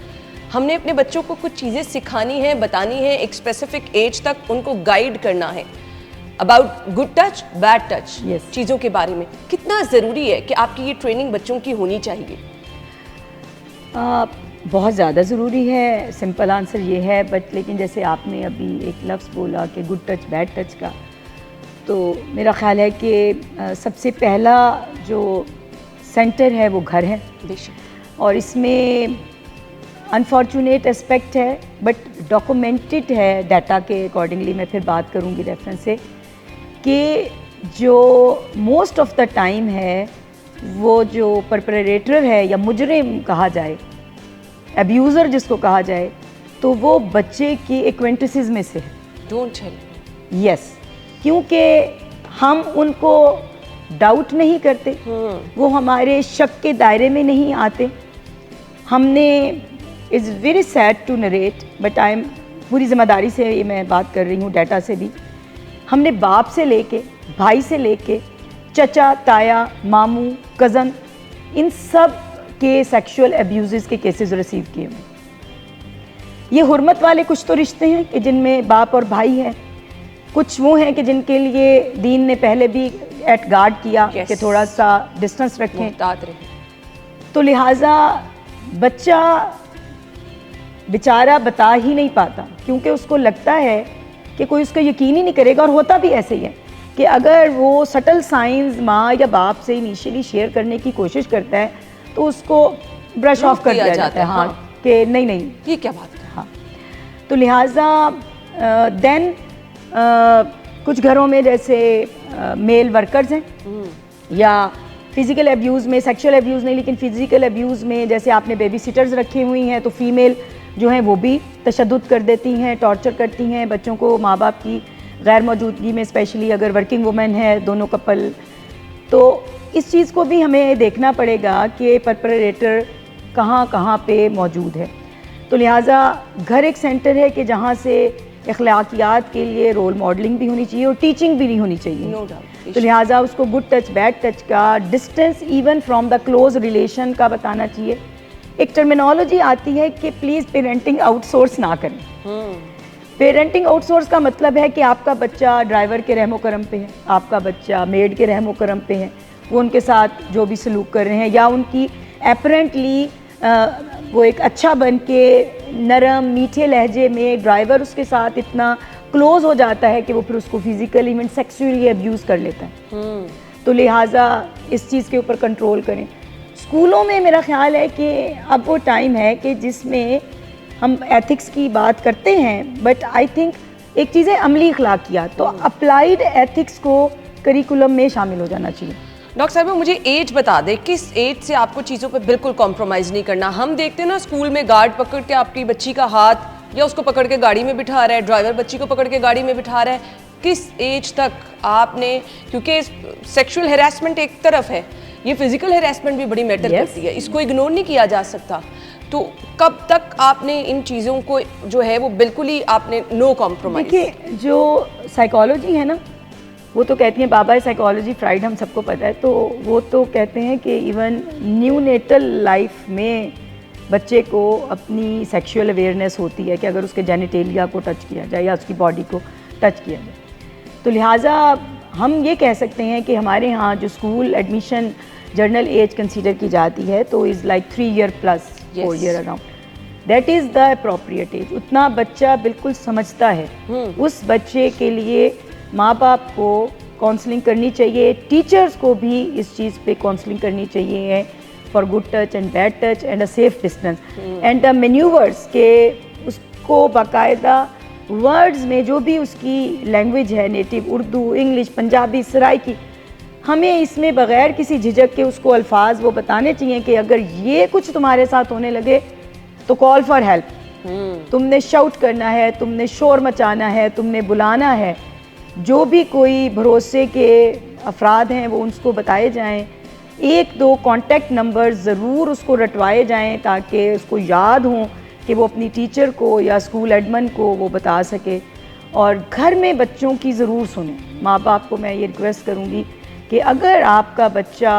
S1: हमने अपने बच्चों को कुछ चीज़ें सिखानी है, बतानी है, एक स्पेसिफिक एज तक उनको गाइड करना है about good touch, bad touch, चीज़ों के बारे में। कितना ज़रूरी है कि आपकी ये ट्रेनिंग बच्चों की होनी चाहिए?
S2: बहुत ज़्यादा ज़रूरी है, सिंपल आंसर ये है। बट लेकिन जैसे आपने अभी एक लफ्ज़ बोला कि गुड टच बैड टच का, तो मेरा ख़्याल है कि सबसे पहला जो सेंटर है वो घर है, और इसमें अनफॉर्चुनेट एस्पेक्ट है बट डॉक्यूमेंटेड है डाटा के अकॉर्डिंगली। मैं फिर बात करूँगी रेफरेंस से कि जो मोस्ट ऑफ द टाइम है वो जो परपरेटर है या मुजरिम कहा जाए, अब्यूज़र जिसको कहा जाए, तो वो बच्चे की एक्वेंटेंसेस में से है।
S1: Don't tell.
S2: यस, क्योंकि हम उनको डाउट नहीं करते, वो हमारे शक के दायरे में नहीं आते। हमने is very sad to narrate, but I am पूरी ज़िम्मेदारी से ये मैं बात कर रही हूँ, डाटा से भी, हमने बाप से लेके, भाई से लेके, चचा, ताया, मामू, कज़न, इन सब के सेक्सुअल अब्यूज़ के केसेस रिसीव किए हुए। ये हुर्मत वाले कुछ तो रिश्ते हैं कि जिनमें बाप और भाई हैं, कुछ वो हैं कि जिनके लिए दीन ने पहले भी एट गार्ड किया कि थोड़ा सा डिस्टेंस रखें। तो लिहाजा बच्चा बेचारा बता ही नहीं पाता, क्योंकि उसको लगता है कि कोई उसका यकीन ही नहीं करेगा। और होता भी ऐसे ही है कि अगर वो सटल साइंस माँ या बाप से इनिशियली शेयर करने की कोशिश करता है तो उसको ब्रश ऑफ कर दिया जाता है। हाँ, कि नहीं
S1: ये क्या बात है।
S2: हाँ, तो लिहाजा देन कुछ घरों में जैसे मेल वर्कर्स हैं, या फिज़िकल अब्यूज़ में, सेक्सुअल अब्यूज़ नहीं लेकिन फ़िज़िकल अब्यूज़ में, जैसे आपने बेबी सिटर्स रखी हुई हैं, तो फ़ीमेल जो हैं वो भी तशद्दुद कर देती हैं, टॉर्चर करती हैं बच्चों को माँ बाप की गैर मौजूदगी में, स्पेशली अगर वर्किंग वुमेन है, दोनों कपल। तो इस चीज़ को भी हमें देखना पड़ेगा कि परपरेटर कहाँ कहाँ पे मौजूद है। तो लिहाजा घर एक सेंटर है कि जहाँ से अखलाकियात के लिए रोल मॉडलिंग भी होनी चाहिए और टीचिंग भी नहीं होनी चाहिए।
S1: No doubt.
S2: तो लिहाजा उसको गुड टच बैड टच का, distance even from the close relation का बताना चाहिए। एक टर्मिनोलॉजी आती है कि प्लीज़ पेरेंटिंग आउटसोर्स ना करें। पेरेंटिंग आउटसोर्स का मतलब है कि आपका बच्चा ड्राइवर के रहमो करम पे है, आपका बच्चा मेड के रहमो करम पे है, वो उनके साथ जो भी सलूक कर रहे हैं, या उनकी एपरेंटली वो एक अच्छा बन के नरम मीठे लहजे में ड्राइवर उसके साथ इतना क्लोज हो जाता है कि वो फिर उसको फिज़िकली इवन सेक्सुअली अब्यूज़ कर लेता है। तो लिहाजा इस चीज़ के ऊपर कंट्रोल करें। स्कूलों में मेरा ख्याल है कि अब वो टाइम है कि जिसमें हम एथिक्स की बात करते हैं, बट आई थिंक एक चीज़ है अमली अखलाकियात, तो अप्लाइड एथिक्स को करिकुलम में शामिल हो जाना चाहिए।
S1: डॉक्टर साहब मुझे एज बता दें, किस एज से आपको चीज़ों पे बिल्कुल कॉम्प्रोमाइज़ नहीं करना? हम देखते हैं ना स्कूल में गार्ड पकड़ के आपकी बच्ची का हाथ या उसको पकड़ के गाड़ी में बिठा रहा है, ड्राइवर बच्ची को पकड़ के गाड़ी में बिठा रहा है, किस एज तक आपने, क्योंकि सेक्सुअल हैरेसमेंट एक तरफ है, ये फिजिकल हैरेसमेंट भी बड़ी मैटर करती है, इसको इग्नोर नहीं किया जा सकता। तो कब तक आपने इन चीज़ों को जो है वो बिल्कुल ही आपने नो कॉम्प्रोमाइज?
S2: देखिए, जो साइकोलॉजी है ना, वो तो कहती हैं, बाबा साइकोलॉजी फ्राइड हम सबको पता है, तो वो तो कहते हैं कि इवन न्यूनेटल लाइफ में बच्चे को अपनी सेक्सुअल अवेयरनेस होती है कि अगर उसके जेनिटेलिया को टच किया जाए या उसकी बॉडी को टच किया जाए, तो लिहाजा हम ये कह सकते हैं कि हमारे यहाँ जो school admission general age consider की जाती है तो is like 3 year plus 4 year around, that is the appropriate age. उतना बच्चा बिल्कुल समझता है, उस बच्चे के लिए माँ बाप को काउंसलिंग करनी चाहिए, टीचर्स को भी इस चीज़ पे काउंसलिंग करनी चाहिए for good touch and bad touch and a safe distance and the manoeuvres के उसको बाकायदा वर्ड्स में जो भी उसकी लैंग्वेज है, नेटिव उर्दू, इंग्लिश, पंजाबी, सराइकी, हमें इसमें बग़ैर किसी झिझक के उसको अल्फाज वो बताने चाहिए कि अगर ये कुछ तुम्हारे साथ होने लगे तो कॉल फॉर हेल्प, तुमने शाउट करना है, तुमने शोर मचाना है, तुमने बुलाना है। जो भी कोई भरोसे के अफराद हैं वो उनको बताए जाएं, 1-2 कॉन्टैक्ट नंबर ज़रूर उसको रटवाए जाएं ताकि उसको याद हों कि वो अपनी टीचर को या स्कूल एडमिन को वो बता सके। और घर में बच्चों की ज़रूर सुने। माँ बाप को मैं ये रिक्वेस्ट करूँगी कि अगर आपका बच्चा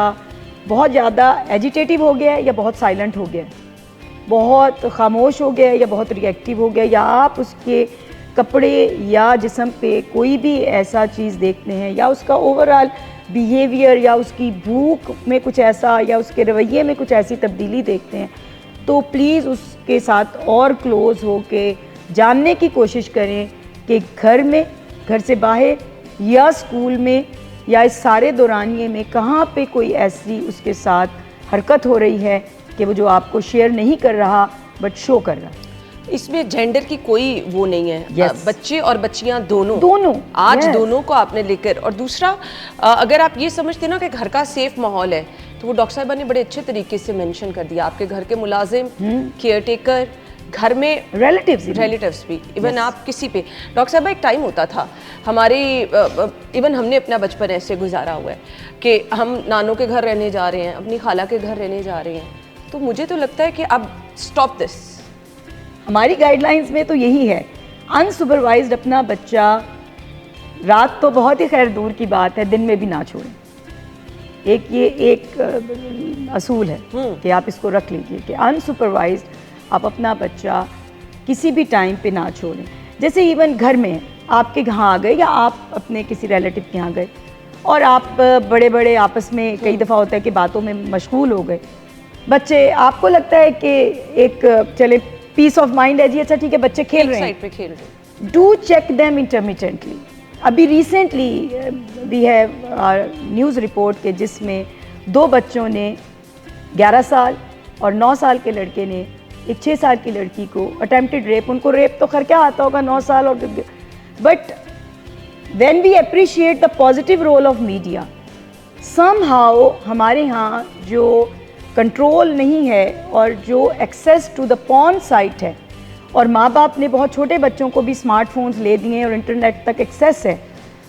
S2: बहुत ज़्यादा एजिटेटिव हो गया है या बहुत साइलेंट हो गया है, बहुत खामोश हो गया है या बहुत रिएक्टिव हो गया, या आप उसके कपड़े या जिस्म पे कोई भी ऐसा चीज़ देखते हैं या उसका ओवरऑल बिहेवियर या उसकी भूख में कुछ ऐसा या उसके रवैये में कुछ ऐसी तब्दीली देखते हैं, तो प्लीज़ उसके साथ और क्लोज़ हो के जानने की कोशिश करें कि घर में, घर से बाहर या स्कूल में या इस सारे दौरानिए में कहाँ पे कोई ऐसी उसके साथ हरकत हो रही है कि वो जो आपको शेयर नहीं कर रहा बट शो कर रहा है।
S1: इसमें जेंडर की कोई वो नहीं है।
S2: Yes.
S1: बच्चे और बच्चियां दोनों आज
S2: Yes.
S1: दोनों को आपने लेकर। और दूसरा, अगर आप ये समझते ना कि घर का सेफ माहौल है, तो वो डॉक्टर साहिबा ने बड़े अच्छे तरीके से मेंशन कर दिया। आपके घर के मुलाजिम, केयर टेकर, घर में रिलेटिव्स भी, इवन आप किसी पे। डॉक्टर साहब, एक टाइम होता था हमारी, इवन हमने अपना बचपन ऐसे गुजारा हुआ है कि हम नानों के घर रहने जा रहे हैं, अपनी खाला के घर रहने जा रहे हैं, तो मुझे तो लगता है कि अब स्टॉप दिस।
S2: हमारी गाइडलाइंस में तो यही है, अनसुपरवाइज्ड अपना बच्चा, रात तो बहुत ही खैर दूर की बात है, दिन में भी ना छोड़ें। एक असूल है कि आप इसको रख लीजिए कि अनसुपरवाइज्ड आप अपना बच्चा किसी भी टाइम पे ना छोड़ें। जैसे इवन घर में आपके यहाँ आ गए या आप अपने किसी रिलेटिव के यहाँ गए और आप बड़े बड़े आपस में, कई दफ़ा होता है कि बातों में मशगूल हो गए, बच्चे, आपको लगता है कि एक चले पीस ऑफ माइंड है जी, अच्छा ठीक है बच्चे खेल रहे हैं, डू चेक देम इंटरमिटेंटली। अभी recently we have news report के जिसमें 2 बच्चों ने, 11 साल और 9 साल के लड़के ने एक 6 साल की लड़की को अटेम्प्टेड रेप, उनको रेप तो खैर क्या आता होगा 9 साल और, but when we appreciate the positive role of media, somehow हमारे यहाँ जो कंट्रोल नहीं है और जो access to the porn site है, और माँ बाप ने बहुत छोटे बच्चों को भी स्मार्टफोन्स ले दिए हैं और इंटरनेट तक एक्सेस है,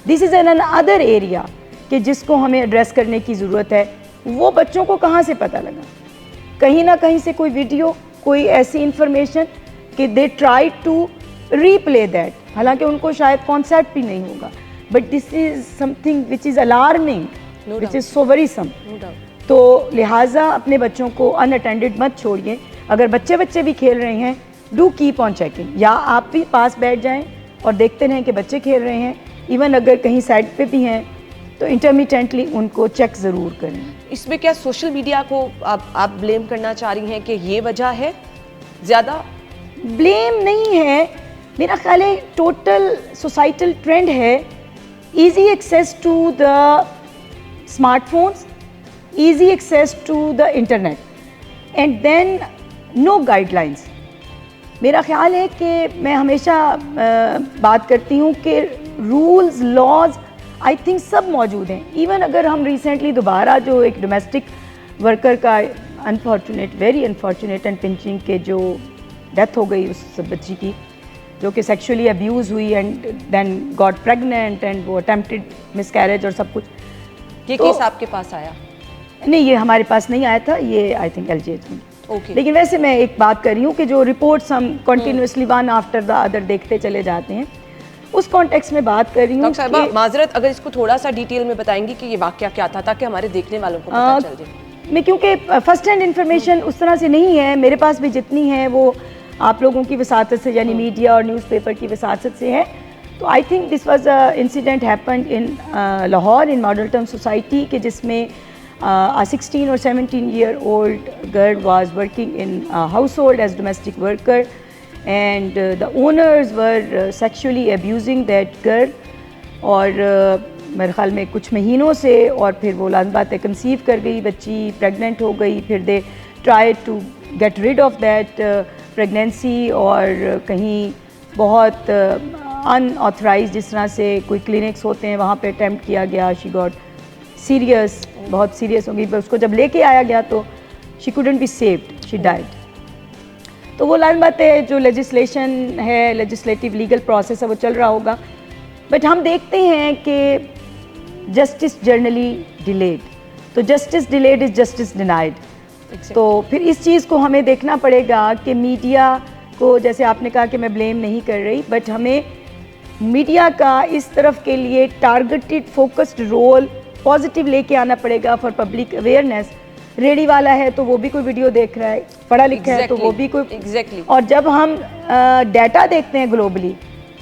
S2: this is an other area कि जिसको हमें एड्रेस करने की ज़रूरत है। वो बच्चों को कहाँ से पता लगा? कहीं ना कहीं से कोई वीडियो, कोई ऐसी इंफॉर्मेशन कि they try to replay that, हालांकि उनको शायद कॉन्सेप्ट भी नहीं होगा, but this is something which is alarming, which is so worrisome. तो लिहाजा अपने बच्चों को अनअटेंडेड मत छोड़िए। अगर बच्चे भी खेल रहे हैं, डू कीप ऑन चेकिंग, या आप भी पास बैठ जाएं और देखते रहें कि बच्चे खेल रहे हैं, इवन अगर कहीं साइड पे भी हैं तो इंटरमिटेंटली उनको चेक ज़रूर करें।
S1: इसमें क्या सोशल मीडिया को आप ब्लेम करना चाह रही हैं कि ये वजह है? ज़्यादा
S2: ब्लेम नहीं है, मेरा ख्याल है टोटल सोसाइटल ट्रेंड है, easy access to the smartphones, easy access to the internet, and then no guidelines। मेरा ख्याल है कि मैं हमेशा बात करती हूँ कि रूल्स, लॉज आई थिंक सब मौजूद हैं। इवन अगर हम रिसेंटली दोबारा जो एक डोमेस्टिक वर्कर का unfortunate, very unfortunate and pinching के जो डेथ हो गई उस बच्ची की, जो कि सेक्सुअली अब्यूज़ हुई and then got pregnant and वो अटेम्प्टेड मिसकैरेज और सब कुछ।
S1: ये
S2: तो
S1: केस आपके पास आया?
S2: नहीं, ये हमारे पास नहीं आया था, ये आई थिंक LGH में।
S1: Okay.
S2: लेकिन वैसे मैं एक बात कर रही हूँ कि जो रिपोर्ट्स हम continuously one after the other देखते चले जाते हैं, उस कॉन्टेक्स्ट में बात कर रही हूँ।
S1: डॉक्टर साहिबा माजरत, अगर इसको थोड़ा सा डिटेल में बताएंगी कि ये वाकया क्या था, ताकि हमारे देखने वालों को पता चल जाए।
S2: मैं क्योंकि फर्स्ट हैंड इंफॉर्मेशन उस तरह से नहीं है, मेरे पास भी जितनी है वो आप लोगों की वसातत से, यानी मीडिया और न्यूज़पेपर की वसातत से है। तो I think this was a incident happened in Lahore in model town society, के जिसमें a 16 or 17-year-old girl was working in a household as domestic worker, and the owners were sexually abusing that girl, और मेरे ख्याल में कुछ महीनों से, और फिर वो लाज़ बात है कंसीव कर गई, बच्ची प्रेग्नेंट हो गई, फिर they try to get rid of that pregnancy, और कहीं बहुत अनऑथराइज जिस तरह से कोई क्लिनिक्स होते हैं वहाँ पे अटेम्प्ट किया गया। शी गॉट सीरियस, बहुत सीरियस हो गई, पर उसको जब लेके आया गया तो she couldn't be saved, she died. तो वो लाज़मी बात है, जो लेजिस्लेशन है, लेजिस्लेटिव लीगल प्रोसेस है, वो चल रहा होगा, बट हम देखते हैं कि जस्टिस जर्नली डिलेड, तो justice delayed is justice denied. तो फिर इस चीज़ को हमें देखना पड़ेगा कि मीडिया को, जैसे आपने कहा कि मैं ब्लेम नहीं कर रही, बट हमें मीडिया का इस तरफ के लिए टारगेटेड फोकस्ड रोल पॉजिटिव लेके आना पड़ेगा फॉर पब्लिक अवेयरनेस। रेडी वाला है तो वो भी कोई वीडियो देख रहा है, पढ़ा लिखा है तो वो भी कोई और जब हम डाटा देखते हैं ग्लोबली,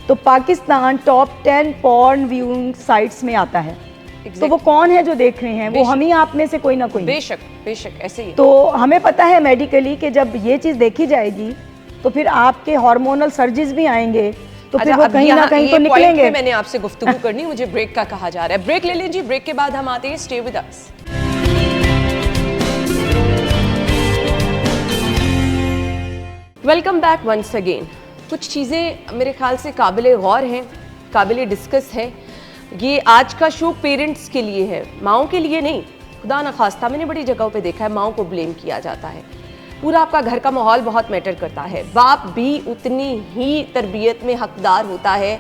S2: तो Pakistan top 10 porn viewing sites में आता है। तो वो कौन है जो देख रहे हैं? वो हम ही आप में से कोई ना कोई।
S1: बेशक बेशक ऐसे ही।
S2: तो हमें पता है मेडिकली कि जब ये चीज़ देखी जाएगी तो फिर आपके हार्मोनल सर्जेस भी आएंगे, तो फिर वो कहीं ना कहीं तो निकलेंगे।
S1: मैंने आपसे गुफ्तगू करनी, मुझे ब्रेक का कहा जा रहा है। ब्रेक ले लीजिए, ब्रेक के बाद हम आते हैं। Stay with us. Welcome back once again. कुछ चीज़ें मेरे ख्याल से काबिल गौर हैं, काबिल डिस्कस है। ये आज का शो पेरेंट्स के लिए है, माओं के लिए नहीं। खुदा न खास्ता मैंने बड़ी जगहों पे देखा है माओं को ब्लेम किया जाता है। पूरा आपका घर का माहौल बहुत मैटर करता है। बाप भी उतनी ही तरबियत में हकदार होता है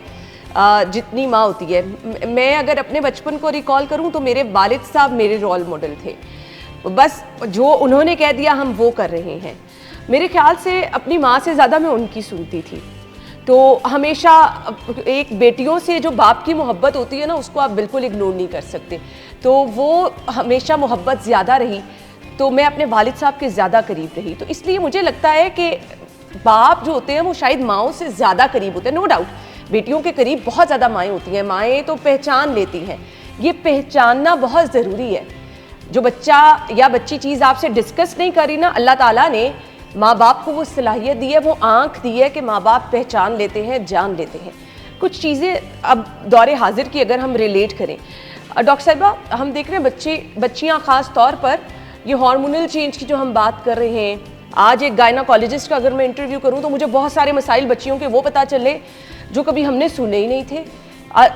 S1: जितनी माँ होती है। मैं अगर अपने बचपन को रिकॉल करूँ तो मेरे वालिद साहब मेरे रोल मॉडल थे। बस जो उन्होंने कह दिया हम वो कर रहे हैं। मेरे ख्याल से अपनी माँ से ज़्यादा मैं उनकी सुनती थी। तो हमेशा एक बेटियों से जो बाप की मोहब्बत होती है ना, उसको आप बिल्कुल इग्नोर नहीं कर सकते। तो वो हमेशा मोहब्बत ज़्यादा रही, तो मैं अपने वालिद साहब के ज़्यादा करीब रही। तो इसलिए मुझे लगता है कि बाप जो होते हैं वो शायद माओं से ज़्यादा करीब होते हैं। नो डाउट बेटियों के करीब बहुत ज़्यादा माएँ होती हैं, माएँ तो पहचान लेती हैं। ये पहचानना बहुत ज़रूरी है। जो बच्चा या बच्ची चीज़ आपसे डिस्कस नहीं करी ना, अल्लाह ताला ने माँ बाप को वो सलाहियत दी है, वो आँख दी है कि माँ बाप पहचान लेते हैं, जान लेते हैं कुछ चीज़ें। अब दौरे हाजिर की अगर हम रिलेट करें, डॉक्टर साहिबा हम देख रहे हैं बच्चियाँ ख़ास तौर पर ये हार्मोनल चेंज की जो हम बात कर रहे हैं। आज एक गायनाकोलॉजिस्ट का अगर मैं इंटरव्यू करूं तो मुझे बहुत सारे मसाइल बच्चियों के वो पता चले जो कभी हमने सुने ही नहीं थे।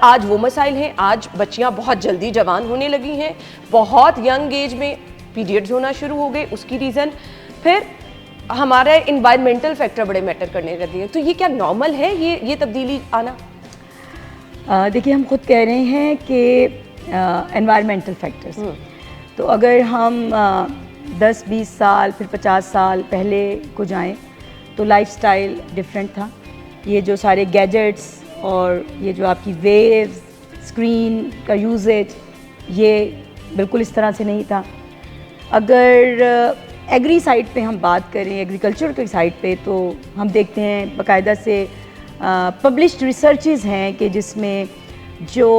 S1: आज वो मसाइल हैं। आज बच्चियां बहुत जल्दी जवान होने लगी हैं, बहुत यंग एज में पीरियड्स होना शुरू हो गए। उसकी रीज़न फिर हमारे इन्वायरमेंटल फैक्टर बड़े मैटर करने लगे हैं। तो ये क्या नॉर्मल है ये तब्दीली आना?
S2: देखिए, हम खुद कह रहे हैं कि एनवायरमेंटल फैक्टर्स, तो अगर हम 10-20 साल फिर 50 साल पहले को जाएं तो लाइफस्टाइल डिफरेंट था। ये जो सारे गैजेट्स और ये जो आपकी वेव्स, स्क्रीन का यूजेज, ये बिल्कुल इस तरह से नहीं था। अगर एग्री साइड पे हम बात करें, एग्रीकल्चर की साइड पे, तो हम देखते हैं बाकायदा से पब्लिश्ड रिसर्चेस हैं कि जिसमें जो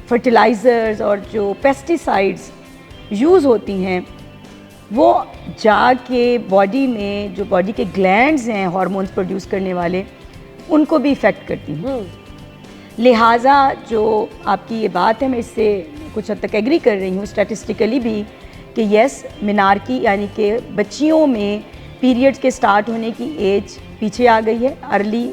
S2: फर्टिलाइज़र्स और जो पेस्टिसाइड्स यूज़ होती हैं वो जाके बॉडी में, जो बॉडी के ग्लैंड्स हैं हार्मोन्स प्रोड्यूस करने वाले, उनको भी इफ़ेक्ट करती हैं। लिहाजा जो आपकी ये बात है, मैं इससे कुछ हद तक एग्री कर रही हूँ स्टैटिस्टिकली भी कि यस, मिनार्की यानी कि बच्चियों में पीरियड्स के स्टार्ट होने की एज पीछे आ गई है, अर्ली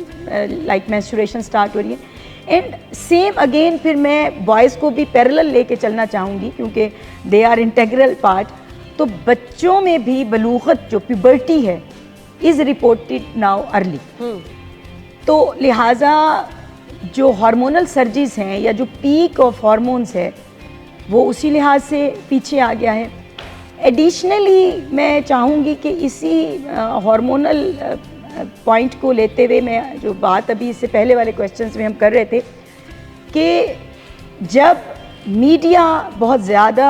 S2: लाइक मेंस्ट्रुएशन स्टार्ट हो रही है। एंड सेम अगेन फिर मैं बॉयज़ को भी पैरेलल लेके चलना चाहूँगी क्योंकि दे आर इंटेग्रल पार्ट। तो बच्चों में भी बलूगत जो प्यूबर्टी है इज़ रिपोर्टेड नाउ अर्ली। तो लिहाजा जो हार्मोनल सर्जिस हैं या जो पीक ऑफ हार्मोन्स है वो उसी लिहाज से पीछे आ गया है। एडिशनली मैं चाहूँगी कि इसी हार्मोनल पॉइंट को लेते हुए मैं जो बात अभी इससे पहले वाले क्वेश्चंस में हम कर रहे थे कि जब मीडिया बहुत ज़्यादा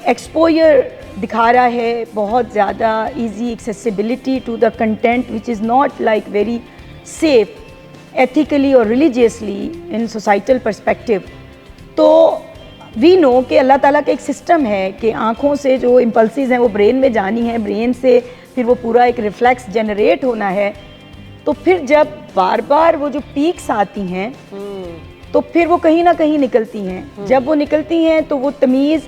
S2: एक्सपोजर दिखा रहा है, बहुत ज़्यादा easy accessibility to the content which is not like very safe ethically और रिलीजियसली इन सोसाइटल पर्सपेक्टिव, तो वी नो कि अल्लाह ताला का एक सिस्टम है कि आँखों से जो इम्पल्सिस हैं वो ब्रेन में जानी है, ब्रेन से फिर वो पूरा एक रिफ्लेक्स जनरेट होना है। तो फिर जब बार बार वो जो पीक्स आती हैं तो फिर वो कहीं ना कहीं निकलती हैं। जब वो निकलती हैं तो वो तमीज़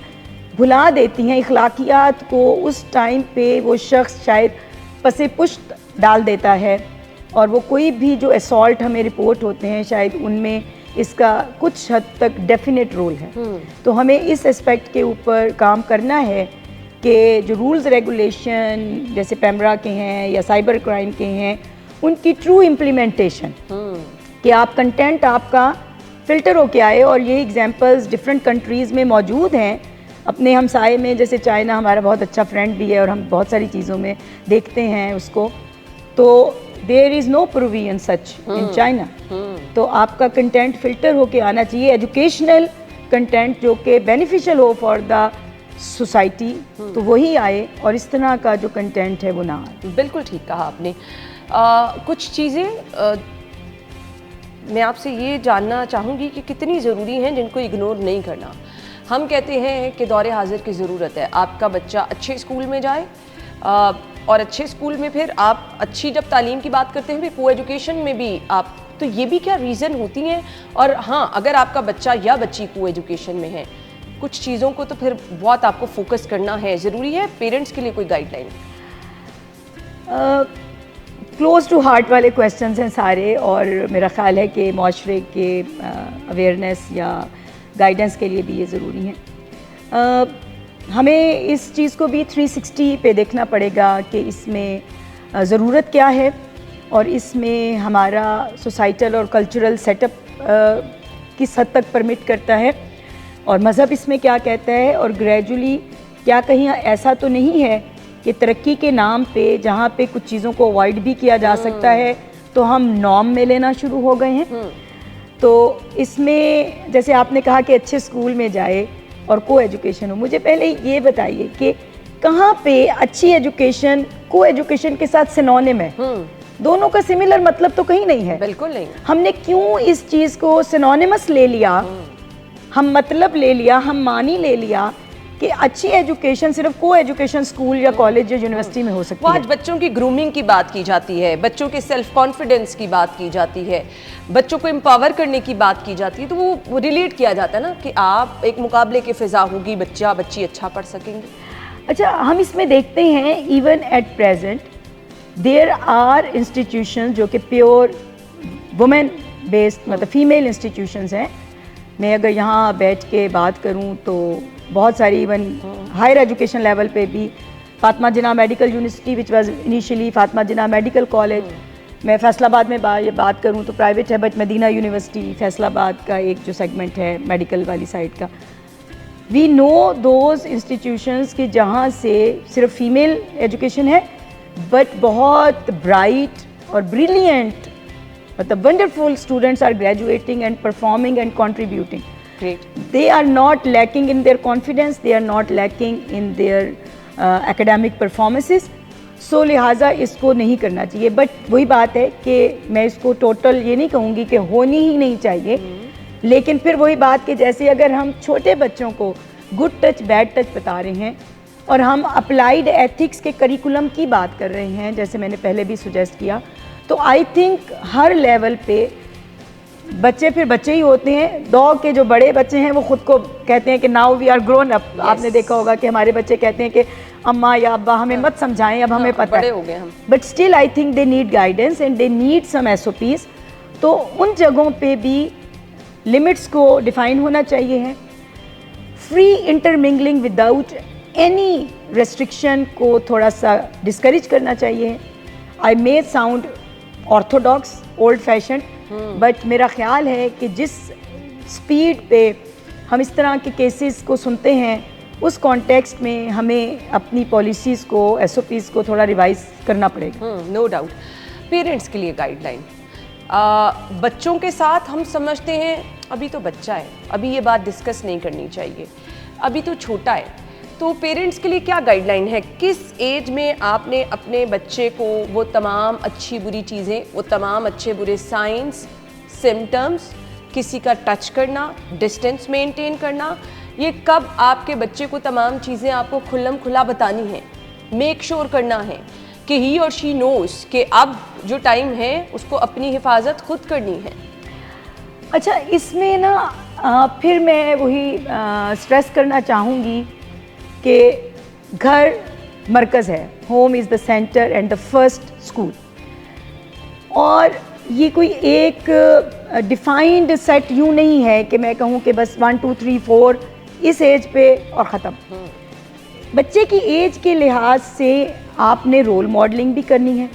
S2: भुला देती हैं इखलाकियात को। उस टाइम पे वो शख्स शायद पसे पुश्त डाल देता है और वो कोई भी जो असॉल्ट हमें रिपोर्ट होते हैं शायद उनमें इसका कुछ हद तक डेफिनेट रोल है। तो हमें इस एस्पेक्ट के ऊपर काम करना है कि जो रूल्स रेगुलेशन जैसे पैमरा के हैं या साइबर क्राइम के हैं उनकी ट्रू इम्प्लीमेंटेशन, कि आप कंटेंट आपका फ़िल्टर होके आए। और ये एग्जांपल्स डिफरेंट कंट्रीज़ में मौजूद हैं। अपने हमसाए में जैसे चाइना हमारा बहुत अच्छा फ्रेंड भी है और हम बहुत सारी चीज़ों में देखते हैं उसको, तो there is no provision such in China. तो आपका कंटेंट फ़िल्टर होके आना चाहिए, एजुकेशनल कंटेंट जो कि बेनिफिशियल हो फॉर द सोसाइटी, तो वही आए और इस तरह का जो कंटेंट है वो ना आए।
S1: बिल्कुल ठीक कहा आपने। कुछ चीज़ें मैं आपसे ये जानना चाहूँगी कि कितनी ज़रूरी हैं जिनको इग्नोर नहीं करना। हम कहते हैं कि दौरे हाजिर की ज़रूरत है, आपका बच्चा अच्छे स्कूल में जाए और अच्छे स्कूल में फिर आप अच्छी जब तालीम की बात करते हैं फिर को एजुकेशन में भी आप, तो ये भी क्या रीज़न होती हैं? और हाँ, अगर आपका बच्चा या बच्ची को एजुकेशन में है, कुछ चीज़ों को तो फिर बहुत आपको फोकस करना है, ज़रूरी है। पेरेंट्स के लिए कोई गाइडलाइन?
S2: क्लोज टू हार्ट वाले क्वेश्चंस हैं सारे, और मेरा ख़्याल है कि माशरे के अवेयरनेस या गाइडेंस के लिए भी ये ज़रूरी है। हमें इस चीज़ को भी 360 पे देखना पड़ेगा कि इसमें ज़रूरत क्या है और इसमें हमारा सोसाइटल और कल्चरल सेटअप किस हद तक परमिट करता है और मज़हब इसमें क्या कहता है, और ग्रेजुअली क्या कहीं ऐसा तो नहीं है कि तरक्की के नाम पे जहाँ पे कुछ चीज़ों को अवॉइड भी किया जा सकता है तो हम नॉर्म में लेना शुरू हो गए हैं। तो इसमें जैसे आपने कहा कि अच्छे स्कूल में जाए और को एजुकेशन हो, मुझे पहले ये बताइए कि कहाँ पे अच्छी एजुकेशन को एजुकेशन के साथ सिनोनिम है? दोनों का सिमिलर मतलब तो कहीं नहीं है।
S1: बिल्कुल नहीं।
S2: हमने क्यों इस चीज़ को सिनोनिमस ले लिया, हम मतलब ले लिया, हम मानी ले लिया कि अच्छी एजुकेशन सिर्फ को एजुकेशन स्कूल या कॉलेज या यूनिवर्सिटी में हो सकती है।
S1: आज बच्चों की ग्रूमिंग की बात की जाती है, बच्चों के सेल्फ कॉन्फिडेंस की बात की जाती है, बच्चों को एम्पावर करने की बात की जाती है, तो वो रिलेट किया जाता है ना कि आप एक मुकाबले की फ़िज़ा होगी, बच्चा बच्ची अच्छा पढ़ सकेंगे।
S2: अच्छा, हम इसमें देखते हैं even at present there are institutions जो कि प्योर वुमेन बेस्ड मतलब फीमेल इंस्टीट्यूशंस हैं। मैं अगर यहाँ बैठ के बात करूँ तो बहुत सारी इवन हायर एजुकेशन लेवल पे भी, Fatima Jinnah medical university which was initially Fatima Jinnah medical college, मैं फैसलाबाद में बात करूँ तो प्राइवेट है बट मदीना यूनिवर्सिटी फैसलाबाद का एक जो सेगमेंट है मेडिकल वाली साइड का, वी नो दोज इंस्टीट्यूशंस कि जहाँ से सिर्फ फीमेल एजुकेशन है बट बहुत ब्राइट और ब्रिलियंट मतलब wonderful students are graduating and performing and contributing.
S1: Great.
S2: They are not lacking in their confidence, they are not lacking in their academic performances. So लिहाजा इसको नहीं करना चाहिए। बट वही बात है कि मैं इसको टोटल ये नहीं कहूँगी कि होनी ही नहीं चाहिए, लेकिन फिर वही बात कि जैसे अगर हम छोटे बच्चों को गुड टच बैड टच बता रहे हैं और हम अप्लाइड एथिक्स के करिकुलम की बात कर रहे हैं, जैसे मैंने पहले भी सुजेस्ट किया, तो आई थिंक हर लेवल पे बच्चे फिर बच्चे ही होते हैं। डॉग के जो बड़े बच्चे हैं वो खुद को कहते हैं कि now we are grown up. आपने देखा होगा कि हमारे बच्चे कहते हैं कि अम्मा या अब्बा हमें मत समझाएं, अब हमें पता
S1: बड़े
S2: है।
S1: हो गए हम।
S2: But still I think they need guidance and they need some SOPs। तो उन जगहों पे भी लिमिट्स को डिफाइन होना चाहिए है। Free intermingling without any restriction को थोड़ा सा डिस्करेज करना चाहिए। I may sound orthodox, old fashion, but मेरा ख्याल है कि जिस स्पीड पे हम इस तरह के केसेस को सुनते हैं उस कॉन्टेक्स्ट में हमें अपनी पॉलिसीज़ को, SOPs को थोड़ा रिवाइज करना पड़ेगा।
S1: No doubt. पेरेंट्स के लिए गाइडलाइन, बच्चों के साथ हम समझते हैं अभी तो बच्चा है, अभी ये बात डिस्कस नहीं करनी चाहिए, अभी तो छोटा है, तो पेरेंट्स के लिए क्या गाइडलाइन है? किस एज में आपने अपने बच्चे को वो तमाम अच्छी बुरी चीज़ें, वो तमाम अच्छे बुरे साइंस, सिम्टम्स, किसी का टच करना, डिस्टेंस मेंटेन करना, ये कब आपके बच्चे को तमाम चीज़ें आपको खुल्लम खुला बतानी है, मेक श्योर करना है कि ही और शी नोस कि अब जो टाइम है उसको अपनी हिफाजत खुद करनी है?
S2: अच्छा, इसमें ना फिर मैं वही स्ट्रेस करना चाहूँगी कि घर मरकज़ है, home is the centre and the first school, और ये कोई एक डिफाइंड सेट यूँ नहीं है कि मैं कहूँ कि बस 1 2 3 4 इस एज पे और ख़त्म। बच्चे की एज के लिहाज से आपने रोल मॉडलिंग भी करनी है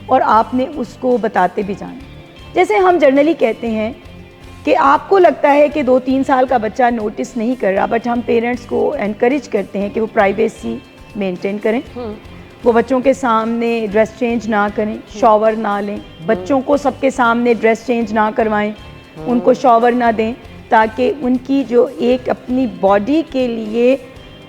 S2: और आपने उसको बताते भी जाना। जैसे हम जनरली कहते हैं कि आपको लगता है कि 2-3 साल का बच्चा नोटिस नहीं कर रहा, बट हम पेरेंट्स को एनकरेज करते हैं कि वो प्राइवेसी मेंटेन करें, वो बच्चों के सामने ड्रेस चेंज ना करें, शॉवर ना लें, बच्चों को सबके सामने ड्रेस चेंज ना करवाएं, उनको शॉवर ना दें, ताकि उनकी जो एक अपनी बॉडी के लिए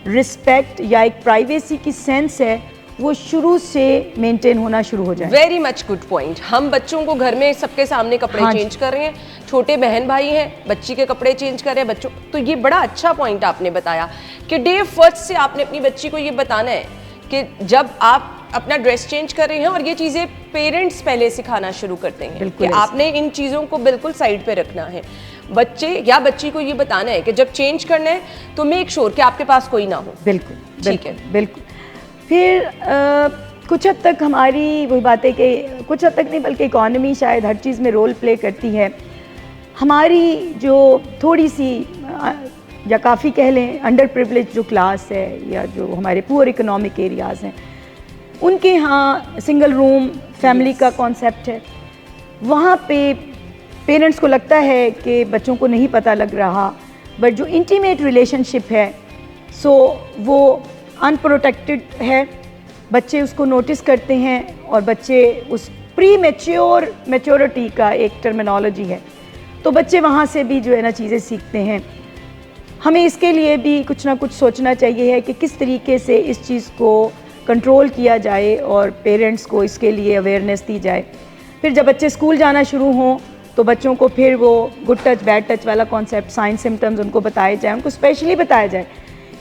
S2: रिस्पेक्ट या एक प्राइवेसी की सेंस है वो शुरू से मेंटेन होना शुरू हो जाए।
S1: Very much good point. हम बच्चों को घर में सबके सामने कपड़े चेंज कर रहे हैं, छोटे बहन भाई हैं, बच्ची के कपड़े चेंज कर रहे हैं बच्चों, तो ये बड़ा अच्छा पॉइंट आपने बताया कि डे फर्स्ट से आपने अपनी बच्ची को ये बताना है कि जब आप अपना ड्रेस चेंज कर रहे हैं, और ये चीज़ें पेरेंट्स पहले सिखाना शुरू करते हैं कि आपने इन चीज़ों को बिल्कुल साइड पे रखना है। बच्चे या बच्ची को ये बताना है कि जब चेंज करना है तो मेक श्योर कि आपके पास कोई ना हो।
S2: बिल्कुल,
S1: ठीक है,
S2: बिल्कुल। फिर कुछ हद तक हमारी वही बात है कि कुछ हद तक नहीं बल्कि इकॉनमी शायद हर चीज़ में रोल प्ले करती है। हमारी जो थोड़ी सी या काफ़ी कह लें अंडर प्रिविलेज जो क्लास है या जो हमारे पुअर इकोनॉमिक एरियाज़ हैं, उनके यहाँ सिंगल रूम फैमिली का कॉन्सेप्ट है। वहाँ पे पेरेंट्स को लगता है कि बच्चों को नहीं पता लग रहा, बट जो इंटीमेट रिलेशनशिप है सो वो अनप्रोटेक्टेड है, बच्चे उसको नोटिस करते हैं और बच्चे उस प्री मैच्योरिटी का एक टर्मिनोलॉजी है, तो बच्चे वहाँ से भी जो है ना चीज़ें सीखते हैं। हमें इसके लिए भी कुछ ना कुछ सोचना चाहिए है कि किस तरीके से इस चीज़ को कंट्रोल किया जाए और पेरेंट्स को इसके लिए अवेयरनेस दी जाए। फिर जब बच्चे स्कूल जाना शुरू हों तो बच्चों को फिर वो गुड टच बैड टच वाला कॉन्सेप्ट, साइन सिम्टम्स उनको बताए जाए, उनको स्पेशली बताया जाए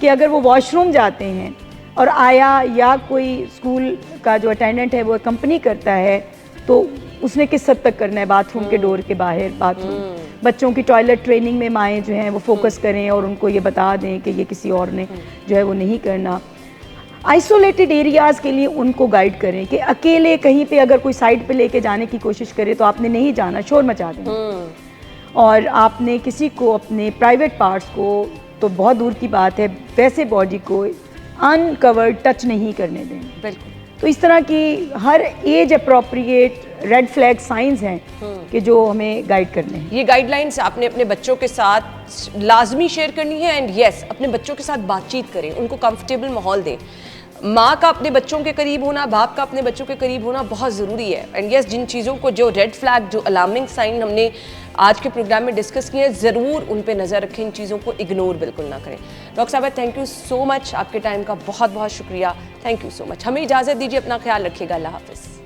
S2: कि अगर वो वॉशरूम जाते हैं और आया या कोई स्कूल का जो अटेंडेंट है वो कंपनी करता है तो उसने किस हद तक करना है, बाथरूम के डोर के बाहर बाथरूम। बच्चों की टॉयलेट ट्रेनिंग में माएँ जो हैं वो फोकस करें और उनको ये बता दें कि ये किसी और ने जो है वो नहीं करना। आइसोलेटेड एरियाज़ के लिए उनको गाइड करें कि अकेले कहीं पे अगर कोई साइड पे लेके जाने की कोशिश करे तो आपने नहीं जाना, शोर मचा देना, और आपने किसी को अपने प्राइवेट पार्ट्स को तो बहुत दूर की बात है वैसे बॉडी को अनकवर्ड टच नहीं करने दें।
S1: बिल्कुल।
S2: तो इस तरह की हर age appropriate red flag signs हैं कि जो हमें गाइड करने हैं।
S1: ये गाइडलाइंस आपने अपने बच्चों के साथ लाजमी शेयर करनी है, एंड यस अपने बच्चों के साथ बातचीत करें, उनको कंफर्टेबल माहौल दें। माँ का अपने बच्चों के करीब होना, बाप का अपने बच्चों के करीब होना बहुत ज़रूरी है। एंड यस जिन चीज़ों को, जो रेड फ्लैग, जो अलार्मिंग साइन हमने आज के प्रोग्राम में डिस्कस किए हैं, ज़रूर उन पे नज़र रखें, इन चीज़ों को इग्नोर बिल्कुल ना करें। डॉक्टर साहब थैंक यू सो मच, आपके टाइम का बहुत बहुत शुक्रिया, थैंक यू सो मच। हमें इजाज़त दीजिए, अपना ख्याल रखिएगा, अल्लाह हाफ़िज़।